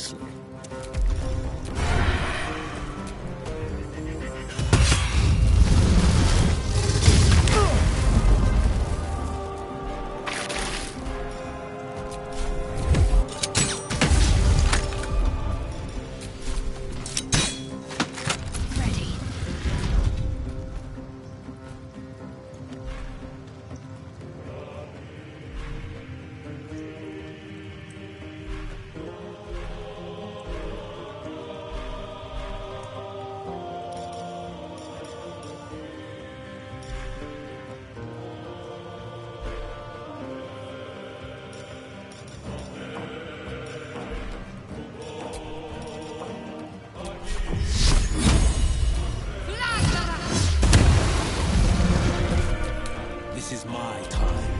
precisely. This is my time.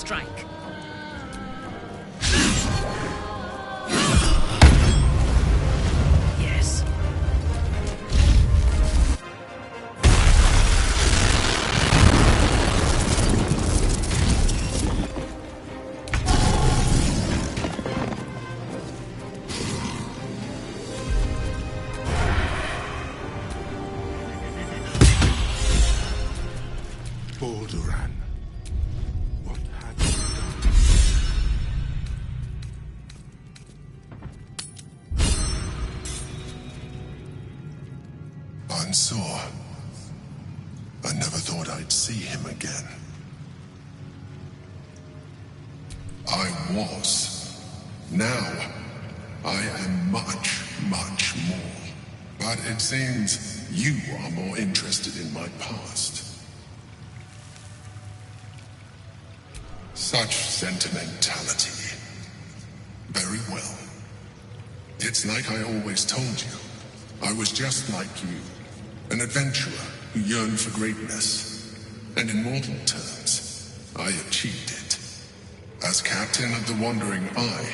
strike. Yes. Balduran, what have you done? I'm sore. I never thought I'd see him again. I was. Now, I am much, much more. But it seems you are more interested in my past. Such sentimentality. Very well. It's like I always told you. I was just like you, An adventurer who yearned for greatness. And in mortal terms, I achieved it. As captain of the Wandering Eye,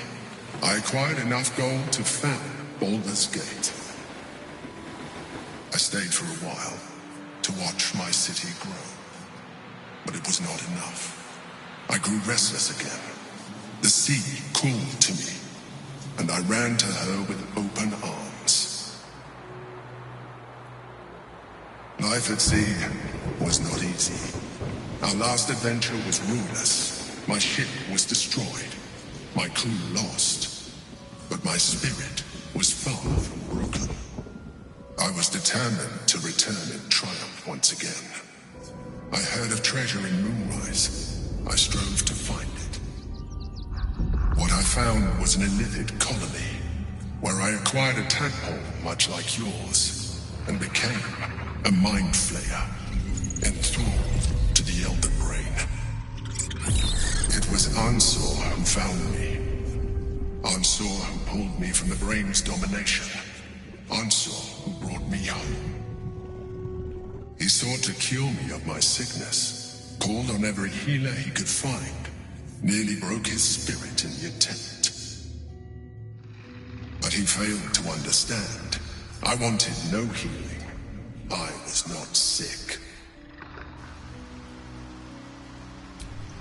I acquired enough gold to found Baldur's Gate. I stayed for a while to watch my city grow. But it was not enough. I grew restless again. The sea called to me, and I ran to her with open arms. Life at sea was not easy. Our last adventure was ruinous. My ship was destroyed. My crew lost. But my spirit was far from broken. I was determined to return in triumph once again. I heard of treasure in Moonrise. I strove to find it. What I found was an illithid colony, where I acquired a tadpole much like yours, and became a mind flayer, enthralled to the Elder Brain. It was Ansor who found me. Ansor who pulled me from the Brain's domination. Ansor who brought me home. He sought to cure me of my sickness, called on every healer he could find, nearly broke his spirit in the attempt. But he failed to understand. I wanted no healing. I was not sick.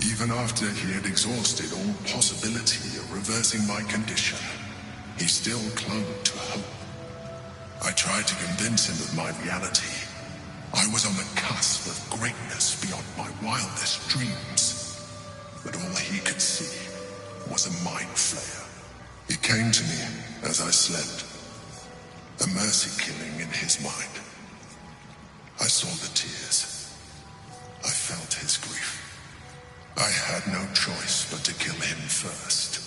Even after he had exhausted all possibility of reversing my condition, he still clung to hope. I tried to convince him of my reality. I was on the cusp of greatness beyond my wildest dreams. But all he could see was a mind flayer. It came to me as I slept. A mercy killing in his mind. I saw the tears. I felt his grief. I had no choice but to kill him first.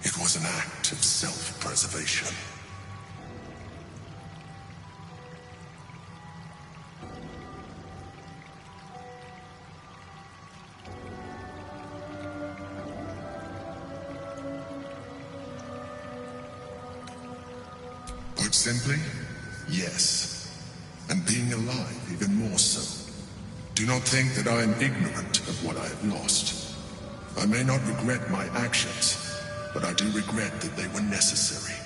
It was an act of self-preservation. Put simply, yes. And being alive even more so. Do not think that I am ignorant of what I have lost. I may not regret my actions, but I do regret that they were necessary.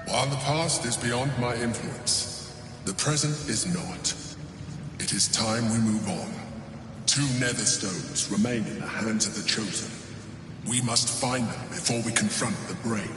While the past is beyond my influence, the present is not. It is time we move on. 2 nether stones remain in the hands of the Chosen. We must find them before we confront the Brain.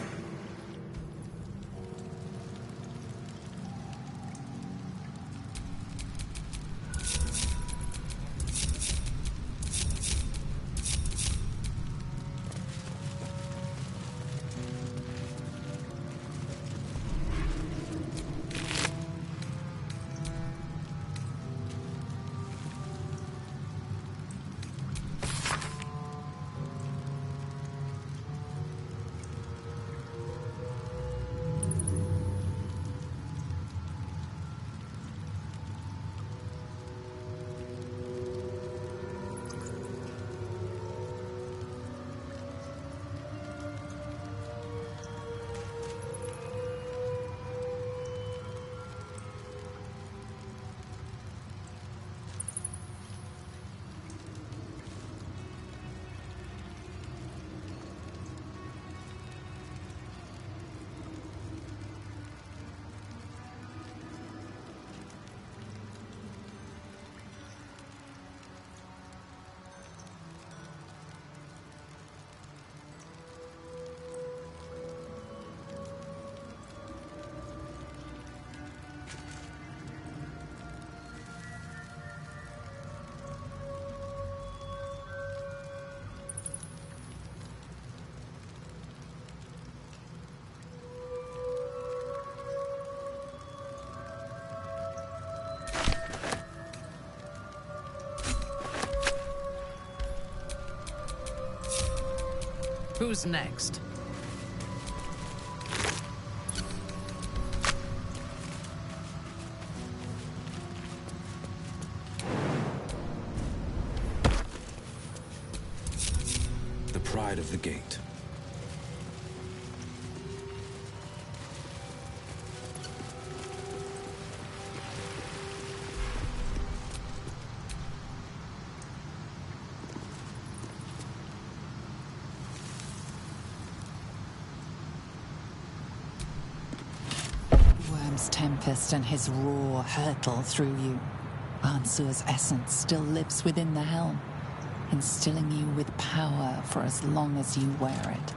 Who's next? The pride of the gate. tempest and his roar hurtle through you, Bansur's essence still lives within the helm, instilling you with power for as long as you wear it.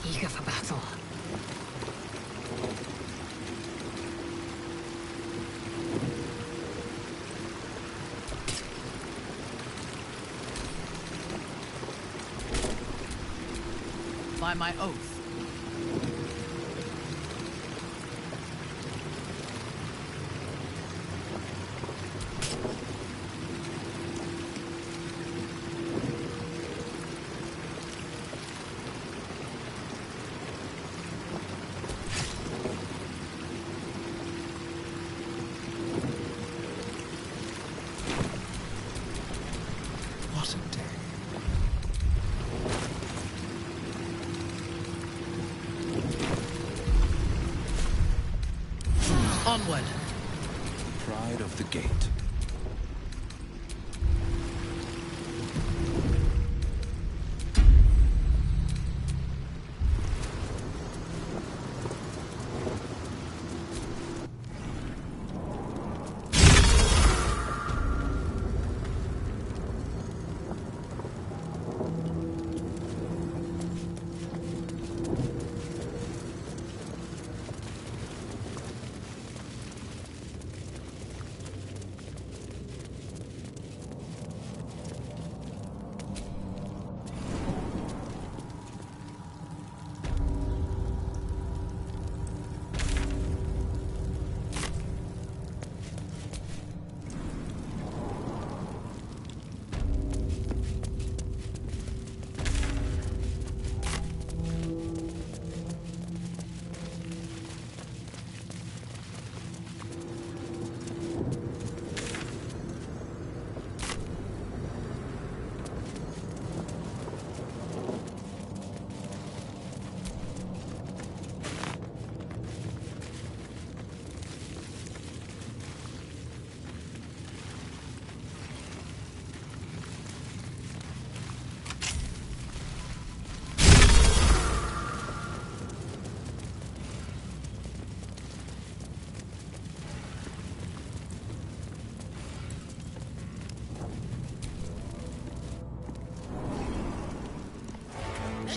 Eager for battle. By my oath. What a day. Onward. Pride of the Gate.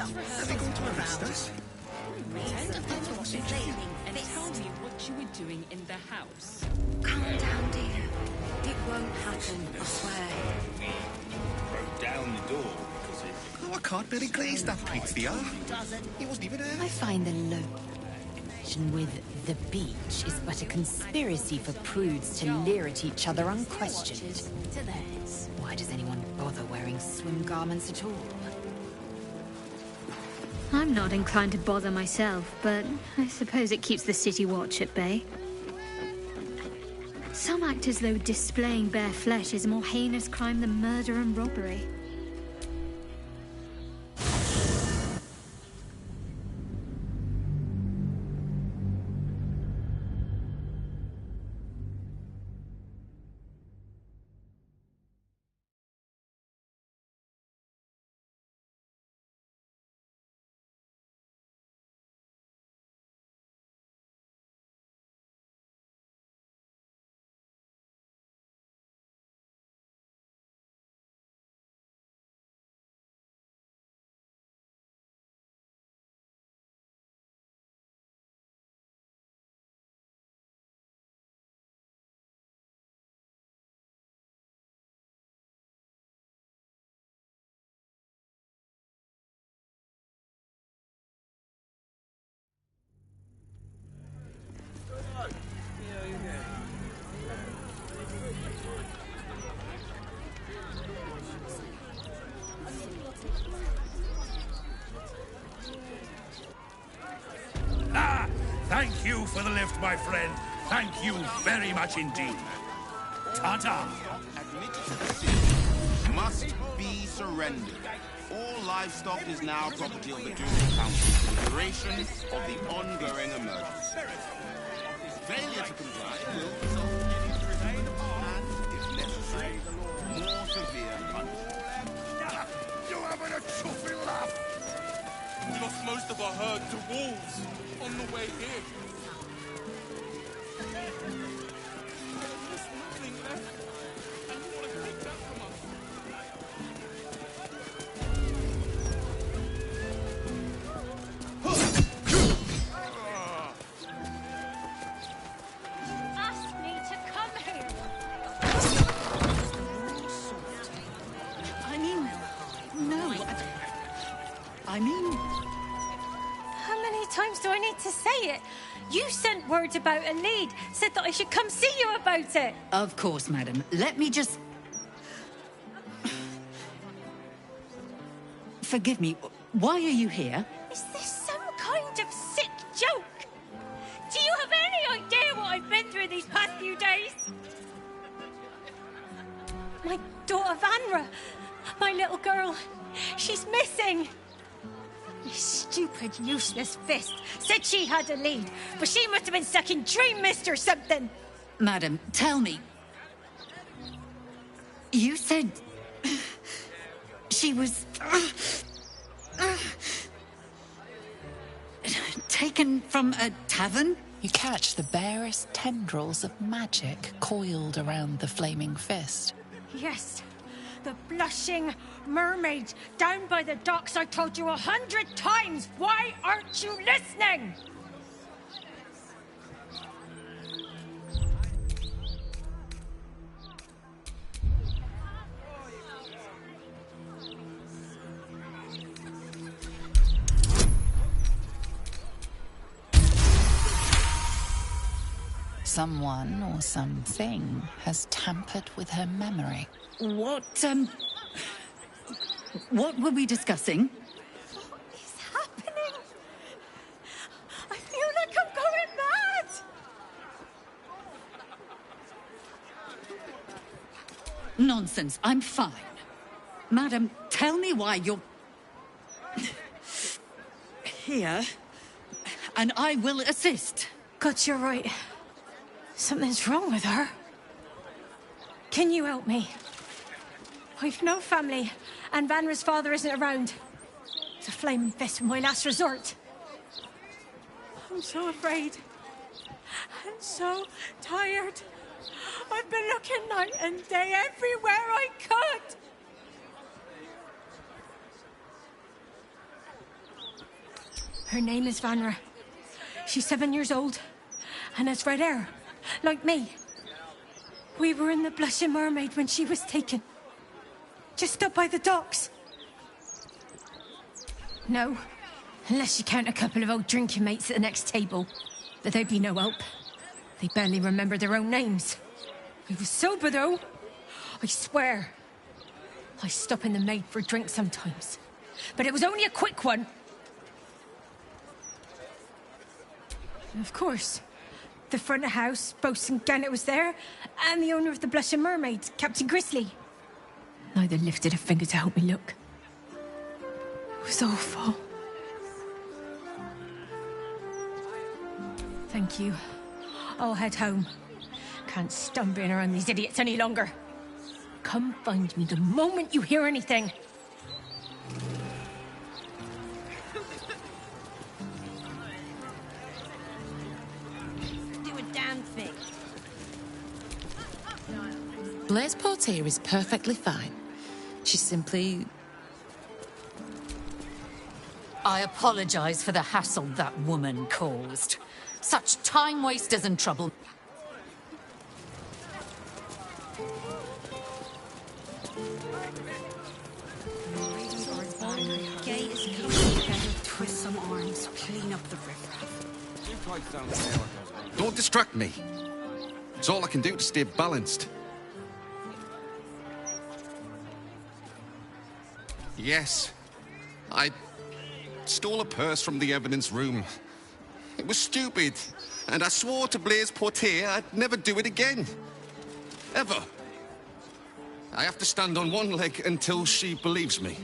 Are they going to arrest us? Pretend I'm not complaining and tell me what you were doing in the house. Calm down, dear. It won't happen, I swear. We broke down the door because it... Oh, I can't really glaze that pizza. He wasn't even there. I find the local connection with the beach is but a conspiracy for prudes to leer at each other unquestioned. To theirs. Why does anyone bother wearing swim garments at all? I'm not inclined to bother myself, but I suppose it keeps the city watch at bay. Some act as though displaying bare flesh is a more heinous crime than murder and robbery. Thank you for the lift, my friend. Thank you very much indeed. Ta-ta. Must be surrendered. All livestock is now property of the Ducal Council for the duration of the ongoing emergency. Failure to comply will result in imprisonment and, if necessary, more severe punishment. You having a chuffy laugh? We lost most of our herd to wolves on the way here. There's nothing left. And you want to take that from us? Asked me to come here. I mean, no. I mean... How many times do I need to say it? You sent word about a lead, said that I should come see you about it. Of course, madam. Let me just... Forgive me. Why are you here? Is this some kind of sick joke? Do you have any idea what I've been through these past few days? My daughter Vanra, my little girl, she's missing. This stupid, useless fist said she had a lead, but she must have been stuck in Dream Mist or something. Madam, tell me. You said... she was... taken from a tavern? You catch the barest tendrils of magic coiled around the flaming fist. Yes, the blushing mermaid down by the docks. I told you 100 times. Why aren't you listening? Someone or something has tampered with her memory. What were we discussing? What is happening? I feel like I'm going mad. Nonsense. I'm fine. Madam, tell me why you're... here, and I will assist. God, you're right. Something's wrong with her. Can you help me? I've no family, and Vanra's father isn't around. The flaming fist was my last resort. I'm so afraid. I'm so tired. I've been looking night and day everywhere I could. Her name is Vanra. She's 7 years old and has red hair, like me. We were in the Blushing Mermaid when she was taken. Just up by the docks. No, unless you count a couple of old drinking mates at the next table. But they'd be no help. They barely remember their own names. I was sober, though. I swear. I stop in the maid for a drink sometimes. But it was only a quick one. Of course. The front of house, Bosun Gannet was there, and the owner of the Blushing Mermaid, Captain Grizzly. Neither lifted a finger to help me look. It was awful. Thank you. I'll head home. Can't stand being around these idiots any longer. Come find me the moment you hear anything. Do a damn thing. Blaise Portier is perfectly fine. She simply... I apologize for the hassle that woman caused. Such time wasters and trouble. Gate is coming together, twist some arms, clean up the riffraff. Don't distract me. It's all I can do to stay balanced. Yes, I stole a purse from the evidence room. It was stupid. And I swore to Blaise Portier I'd never do it again. Ever. I have to stand on one leg until she believes me.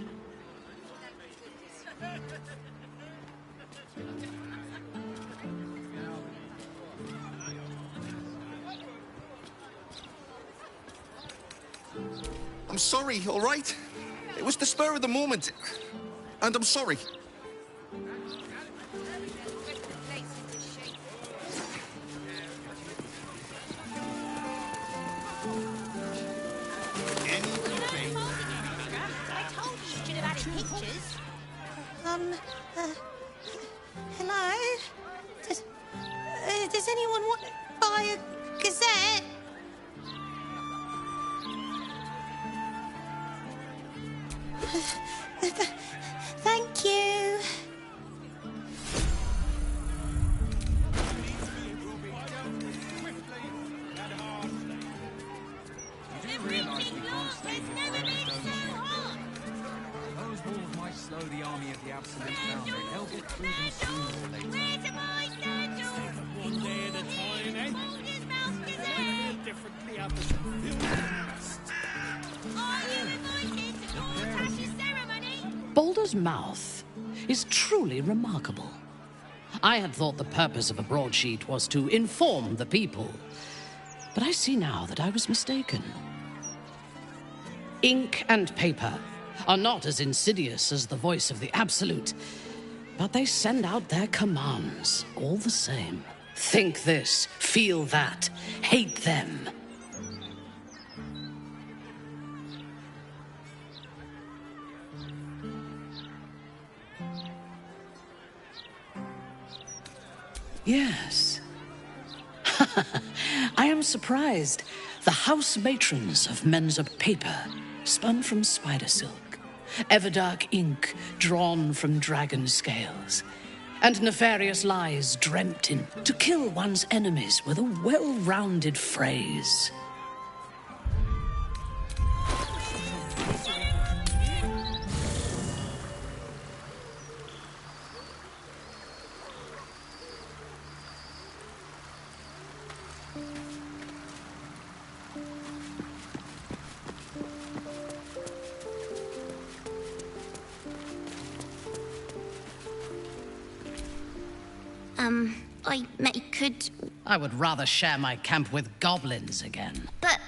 I'm sorry, all right? It was the spur of the moment. And I'm sorry. Hello? Does anyone want to buy a gazette? Thank you. You do realise we can't stay here forever, don't you? Those walls might slow the army of the Absolute down, but they'll get through them sooner or later. Where's my sandals? One day at a time, eh? Life differently out of Are you invited to Dorotash's ceremony? Baldur's Mouth is truly remarkable. I had thought the purpose of a broadsheet was to inform the people, but I see now that I was mistaken. Ink and paper are not as insidious as the voice of the Absolute, but they send out their commands all the same. Think this, feel that, hate them. Yes. I am surprised. The house matrons of Men's Paper, spun from spider silk, everdark ink drawn from dragon scales, and nefarious lies dreamt in to kill one's enemies with a well-rounded phrase. I would rather share my camp with goblins again. But,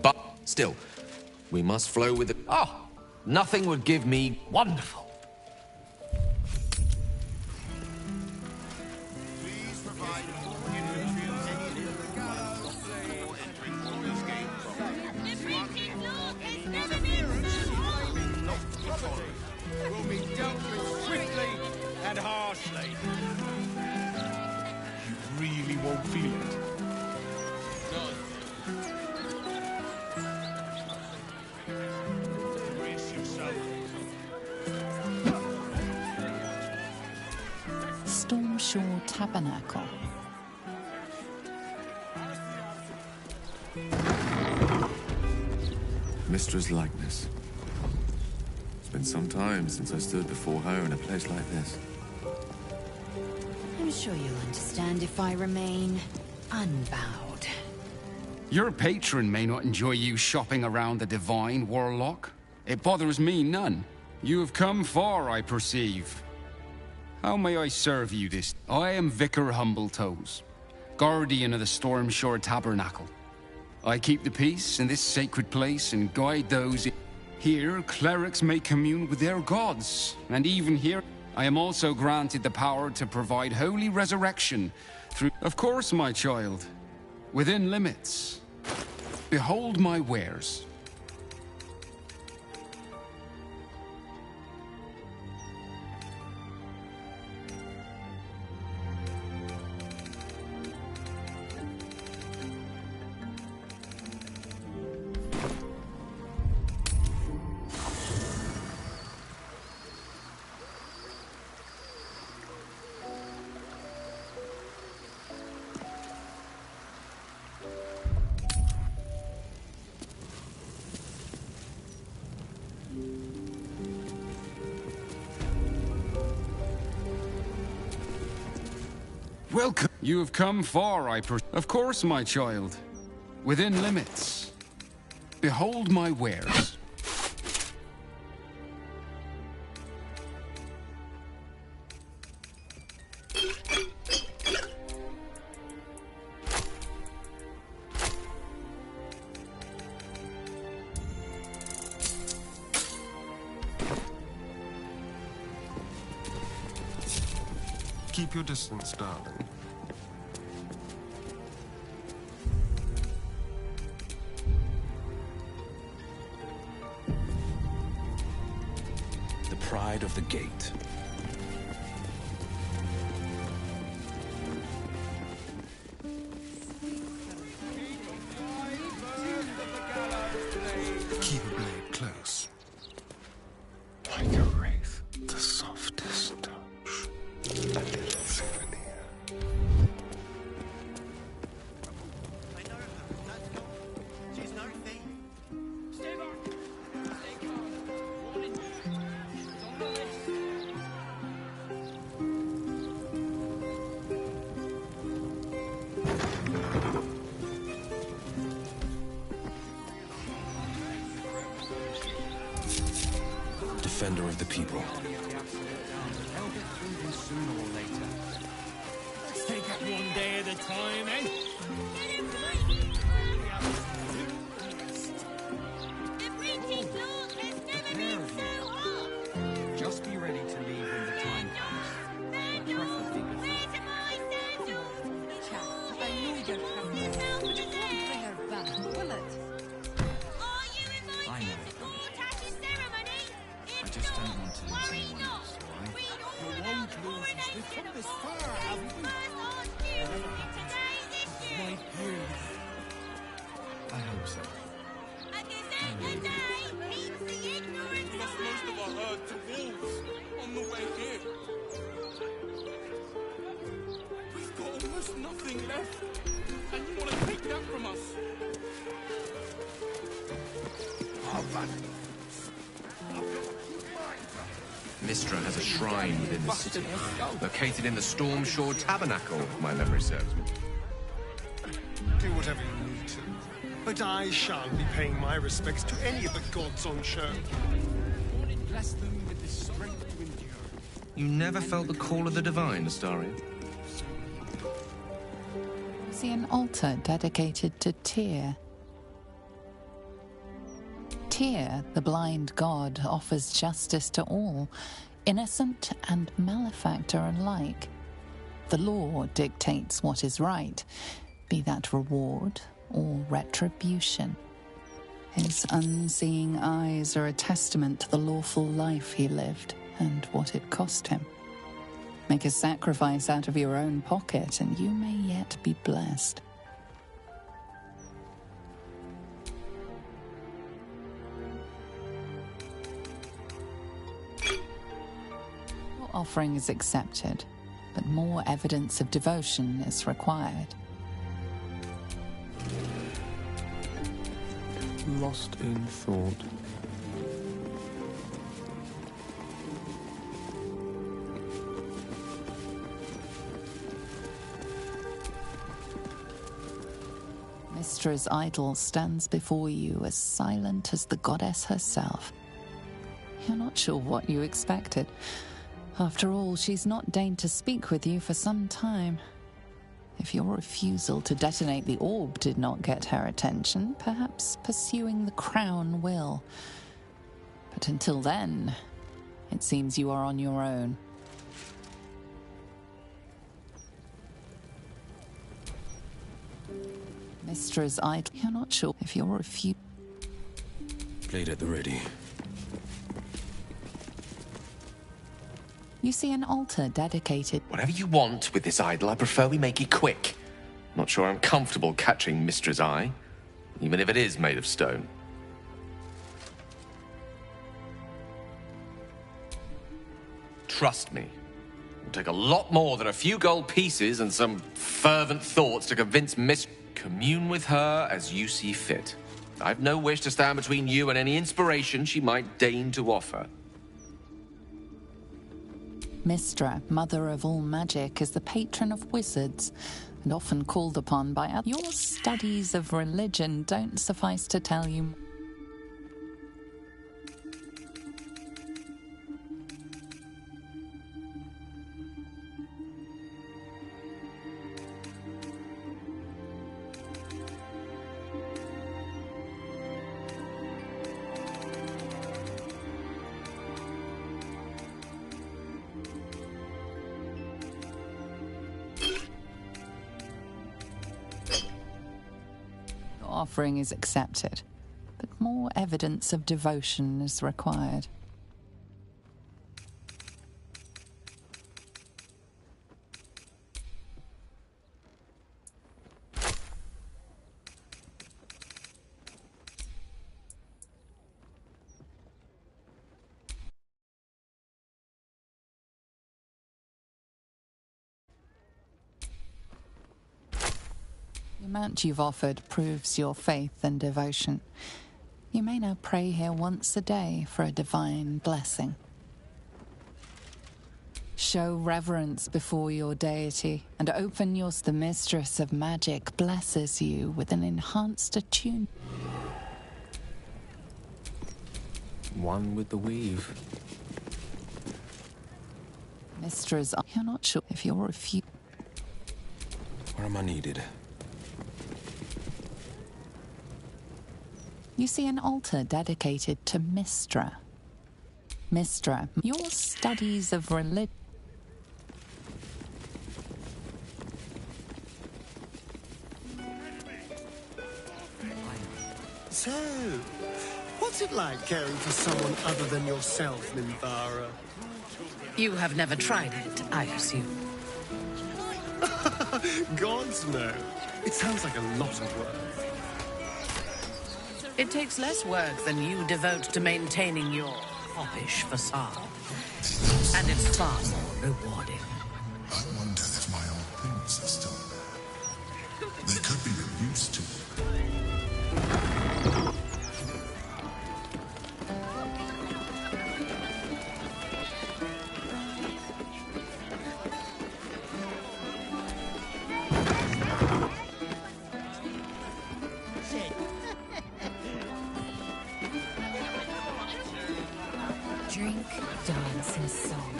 But still, we must flow with the... Oh, nothing would give me wonderful. will be dealt with swiftly and harshly. You really won't feel it. Brace yourself. Stormshore Tabernacle. Mistra's likeness. It's been some time since I stood before her in a place like this. I'm sure you'll understand if I remain unbowed. Your patron may not enjoy you shopping around the divine, Warlock. It bothers me none. You have come far, I perceive. How may I serve you this? I am Vicar Humbletoes, guardian of the Stormshore Tabernacle. I keep the peace in this sacred place and guide those. Here, clerics may commune with their gods, and even here, I am also granted the power to provide holy resurrection through... Of course, my child. Within limits. Behold my wares. Welcome. You have come far, Of course, my child. Within limits. Behold my wares. Keep your distance, darling. The pride of the gate. Keep a blade close. Like a wraith, the softest touch. A little souvenir. I know her. That's all. She's no thief. Stay back. Stay calm. Warning. She's on the list. Defender of the people. They'll get through them sooner or later. Let's take it one day at a time, eh? Just be ready to leave when the time comes. Preferably before. I know you're coming, but it won't bring her back, will it? I know. I just don't want to lose anyone else, alright? You won't lose us. We've come this far, haven't we? Right here. I hope so. We lost most of our herd to wolves on the way here. We've got almost nothing left, and you want to take that from us? Mistra has a shrine within the city, located in the Storm Shore Tabernacle, if my memory serves me. Do whatever you need to. But I shan't be paying my respects to any of the gods on show. Bless them with the strength to endure. You never felt the call of the divine, Astaria? See an altar dedicated to Tyr. Tyr, the blind god, offers justice to all, innocent and malefactor alike. The law dictates what is right, be that reward or retribution. His unseeing eyes are a testament to the lawful life he lived and what it cost him. Make a sacrifice out of your own pocket and you may yet be blessed. Your offering is accepted, but more evidence of devotion is required. Lost in thought. Mistra's idol stands before you as silent as the goddess herself. You're not sure what you expected. After all, she's not deigned to speak with you for some time. If your refusal to detonate the orb did not get her attention, perhaps pursuing the crown will. But until then, it seems you are on your own. Mistra's idol. You're not sure if you're refused. Blade at the ready. You see an altar dedicated. Whatever you want with this idol, I prefer we make it quick. Not sure I'm comfortable catching Mistra's eye, even if it is made of stone. Trust me, it'll take a lot more than a few gold pieces and some fervent thoughts to convince Miss... Commune with her as you see fit. I've no wish to stand between you and any inspiration she might deign to offer. Mystra, mother of all magic, is the patron of wizards, and often called upon by others. Your studies of religion don't suffice to tell you. Offering is accepted, but more evidence of devotion is required. The amount you've offered proves your faith and devotion. You may now pray here once a day for a divine blessing. Show reverence before your deity and open yours. The mistress of magic blesses you with an enhanced attunement. One with the weave. Mistress, you're not sure if you're refused. Where am I needed? You see an altar dedicated to Mystra. Mystra, your studies of religion. So, what's it like caring for someone other than yourself, Minthara? You have never tried it, I assume. Gods no. It sounds like a lot of work. It takes less work than you devote to maintaining your foppish facade. And it's far more rewarding. I wonder if my old things are still there. They could be of use to me. Drink, dance, and song.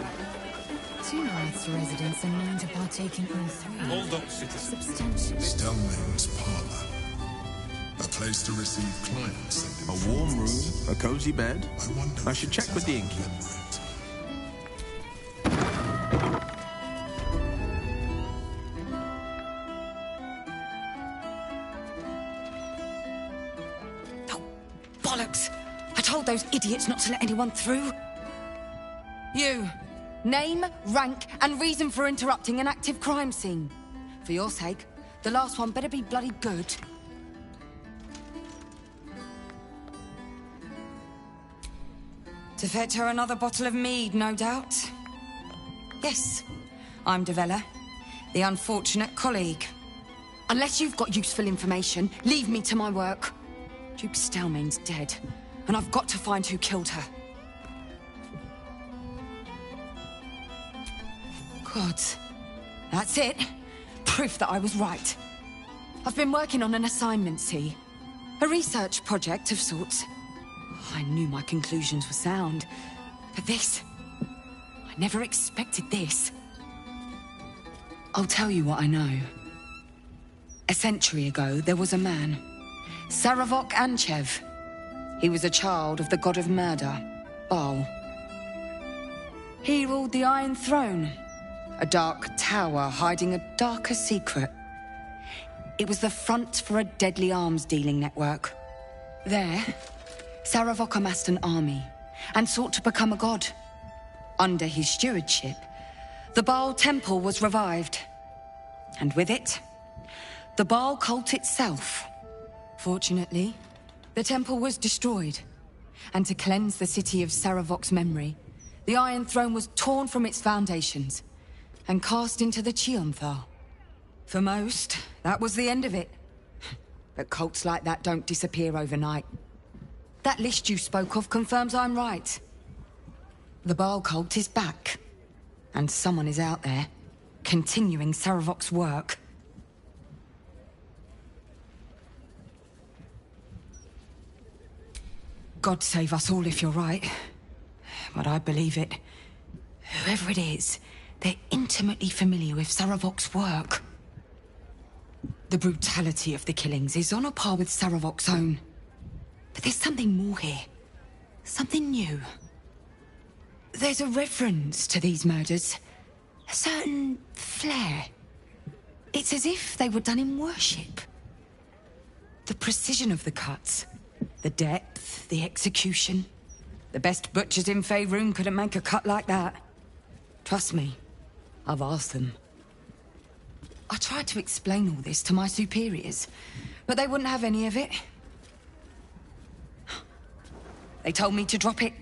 Two Earth's residents are known to partake in all three. Hold up, citizen. Substantial. Stelmane's parlor. A place to receive clients. A warm room, a cozy bed. I should check with the innkeeper. Bollocks! I told those idiots not to let anyone through. You. Name, rank, and reason for interrupting an active crime scene. For your sake, the last one better be bloody good. To fetch her another bottle of mead, no doubt. Yes, I'm Devella, the unfortunate colleague. Unless you've got useful information, leave me to my work. Duke Stelmane's dead, and I've got to find who killed her. Gods. That's it. Proof that I was right. I've been working on an assignment, see? A research project of sorts. I knew my conclusions were sound, but this... I never expected this. I'll tell you what I know. A century ago, there was a man, Saravok Anchev. He was a child of the god of murder, Baal. He ruled the Iron Throne, a dark tower hiding a darker secret. It was the front for a deadly arms-dealing network. There, Saravok amassed an army and sought to become a god. Under his stewardship, the Baal Temple was revived. And with it, the Baal cult itself. Fortunately, the temple was destroyed. And to cleanse the city of Saravok's memory, the Iron Throne was torn from its foundations and cast into the Chionthal. For most, that was the end of it. But cults like that don't disappear overnight. That list you spoke of confirms I'm right. The Baal cult is back. And someone is out there, continuing Saravok's work. God save us all if you're right. But I believe it. Whoever it is, they're intimately familiar with Saravok's work. The brutality of the killings is on a par with Saravok's own. But there's something more here. Something new. There's a reverence to these murders. A certain flair. It's as if they were done in worship. The precision of the cuts. The depth, the execution. The best butchers in Faerun couldn't make a cut like that. Trust me, I've asked them. I tried to explain all this to my superiors, but they wouldn't have any of it. They told me to drop it.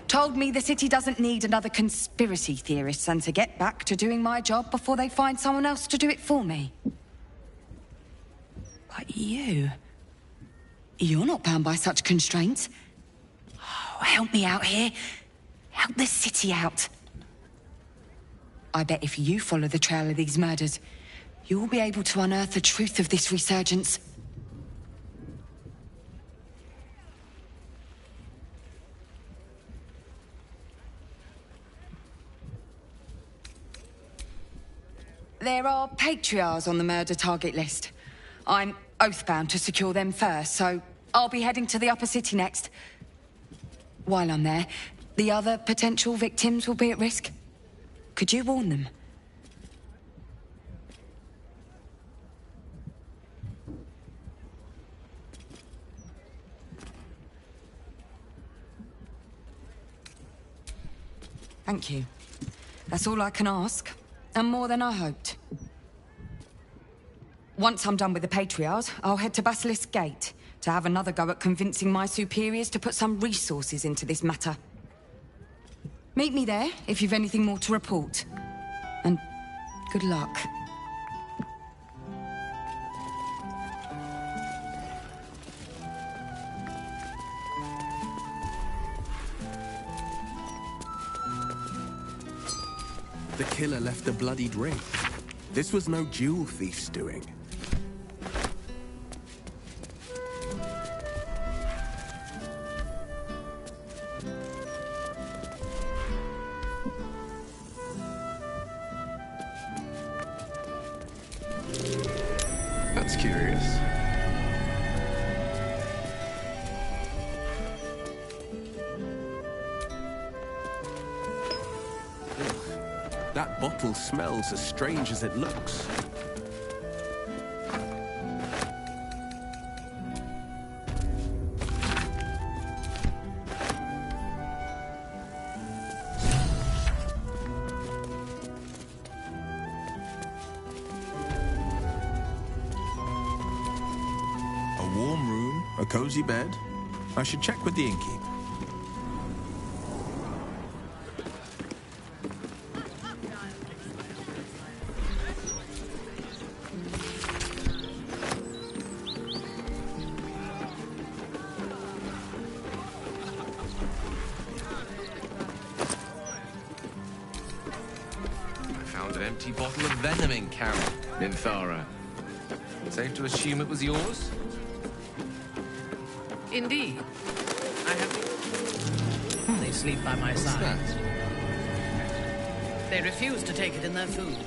Told me the city doesn't need another conspiracy theorist and to get back to doing my job before they find someone else to do it for me. But you're not bound by such constraints. Oh, help me out here. Help the city out. I bet if you follow the trail of these murders, you'll be able to unearth the truth of this resurgence. There are patriarchs on the murder target list. I'm oath-bound to secure them first, so I'll be heading to the upper city next. While I'm there, the other potential victims will be at risk. Could you warn them? Thank you. That's all I can ask, and more than I hoped. Once I'm done with the Patriarchs, I'll head to Basilisk Gate to have another go at convincing my superiors to put some resources into this matter. Meet me there if you've anything more to report. And good luck. The killer left a bloodied ring. This was no jewel thief's doing. That's curious. That bottle smells as strange as it looks. A warm room, a cozy bed. I should check with the innkeep. An empty bottle of venom in camp, Ninthara. Safe to assume it was yours? Indeed. I have... They sleep by my side. They refuse to take it in their food,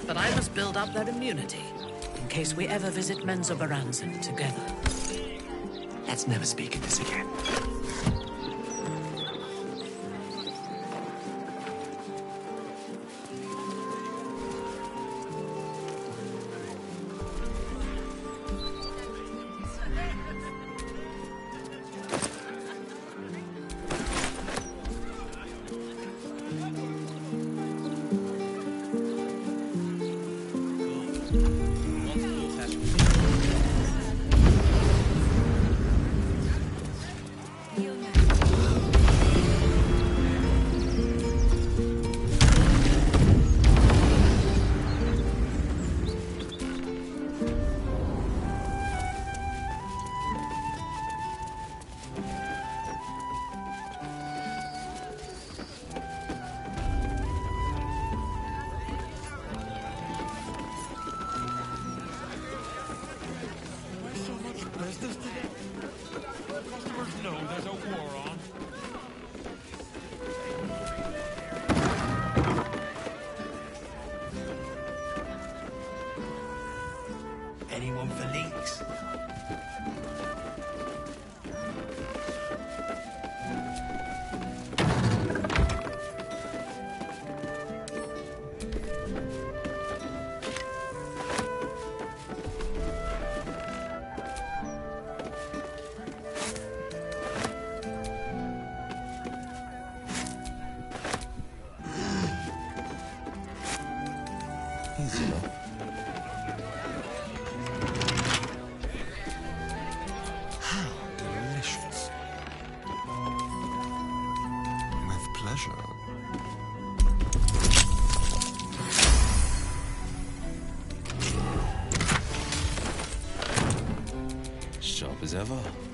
but I must build up their immunity in case we ever visit Menzoberranzan together. Let's never speak of this again. Easy enough. How delicious. With pleasure. Sharp as ever.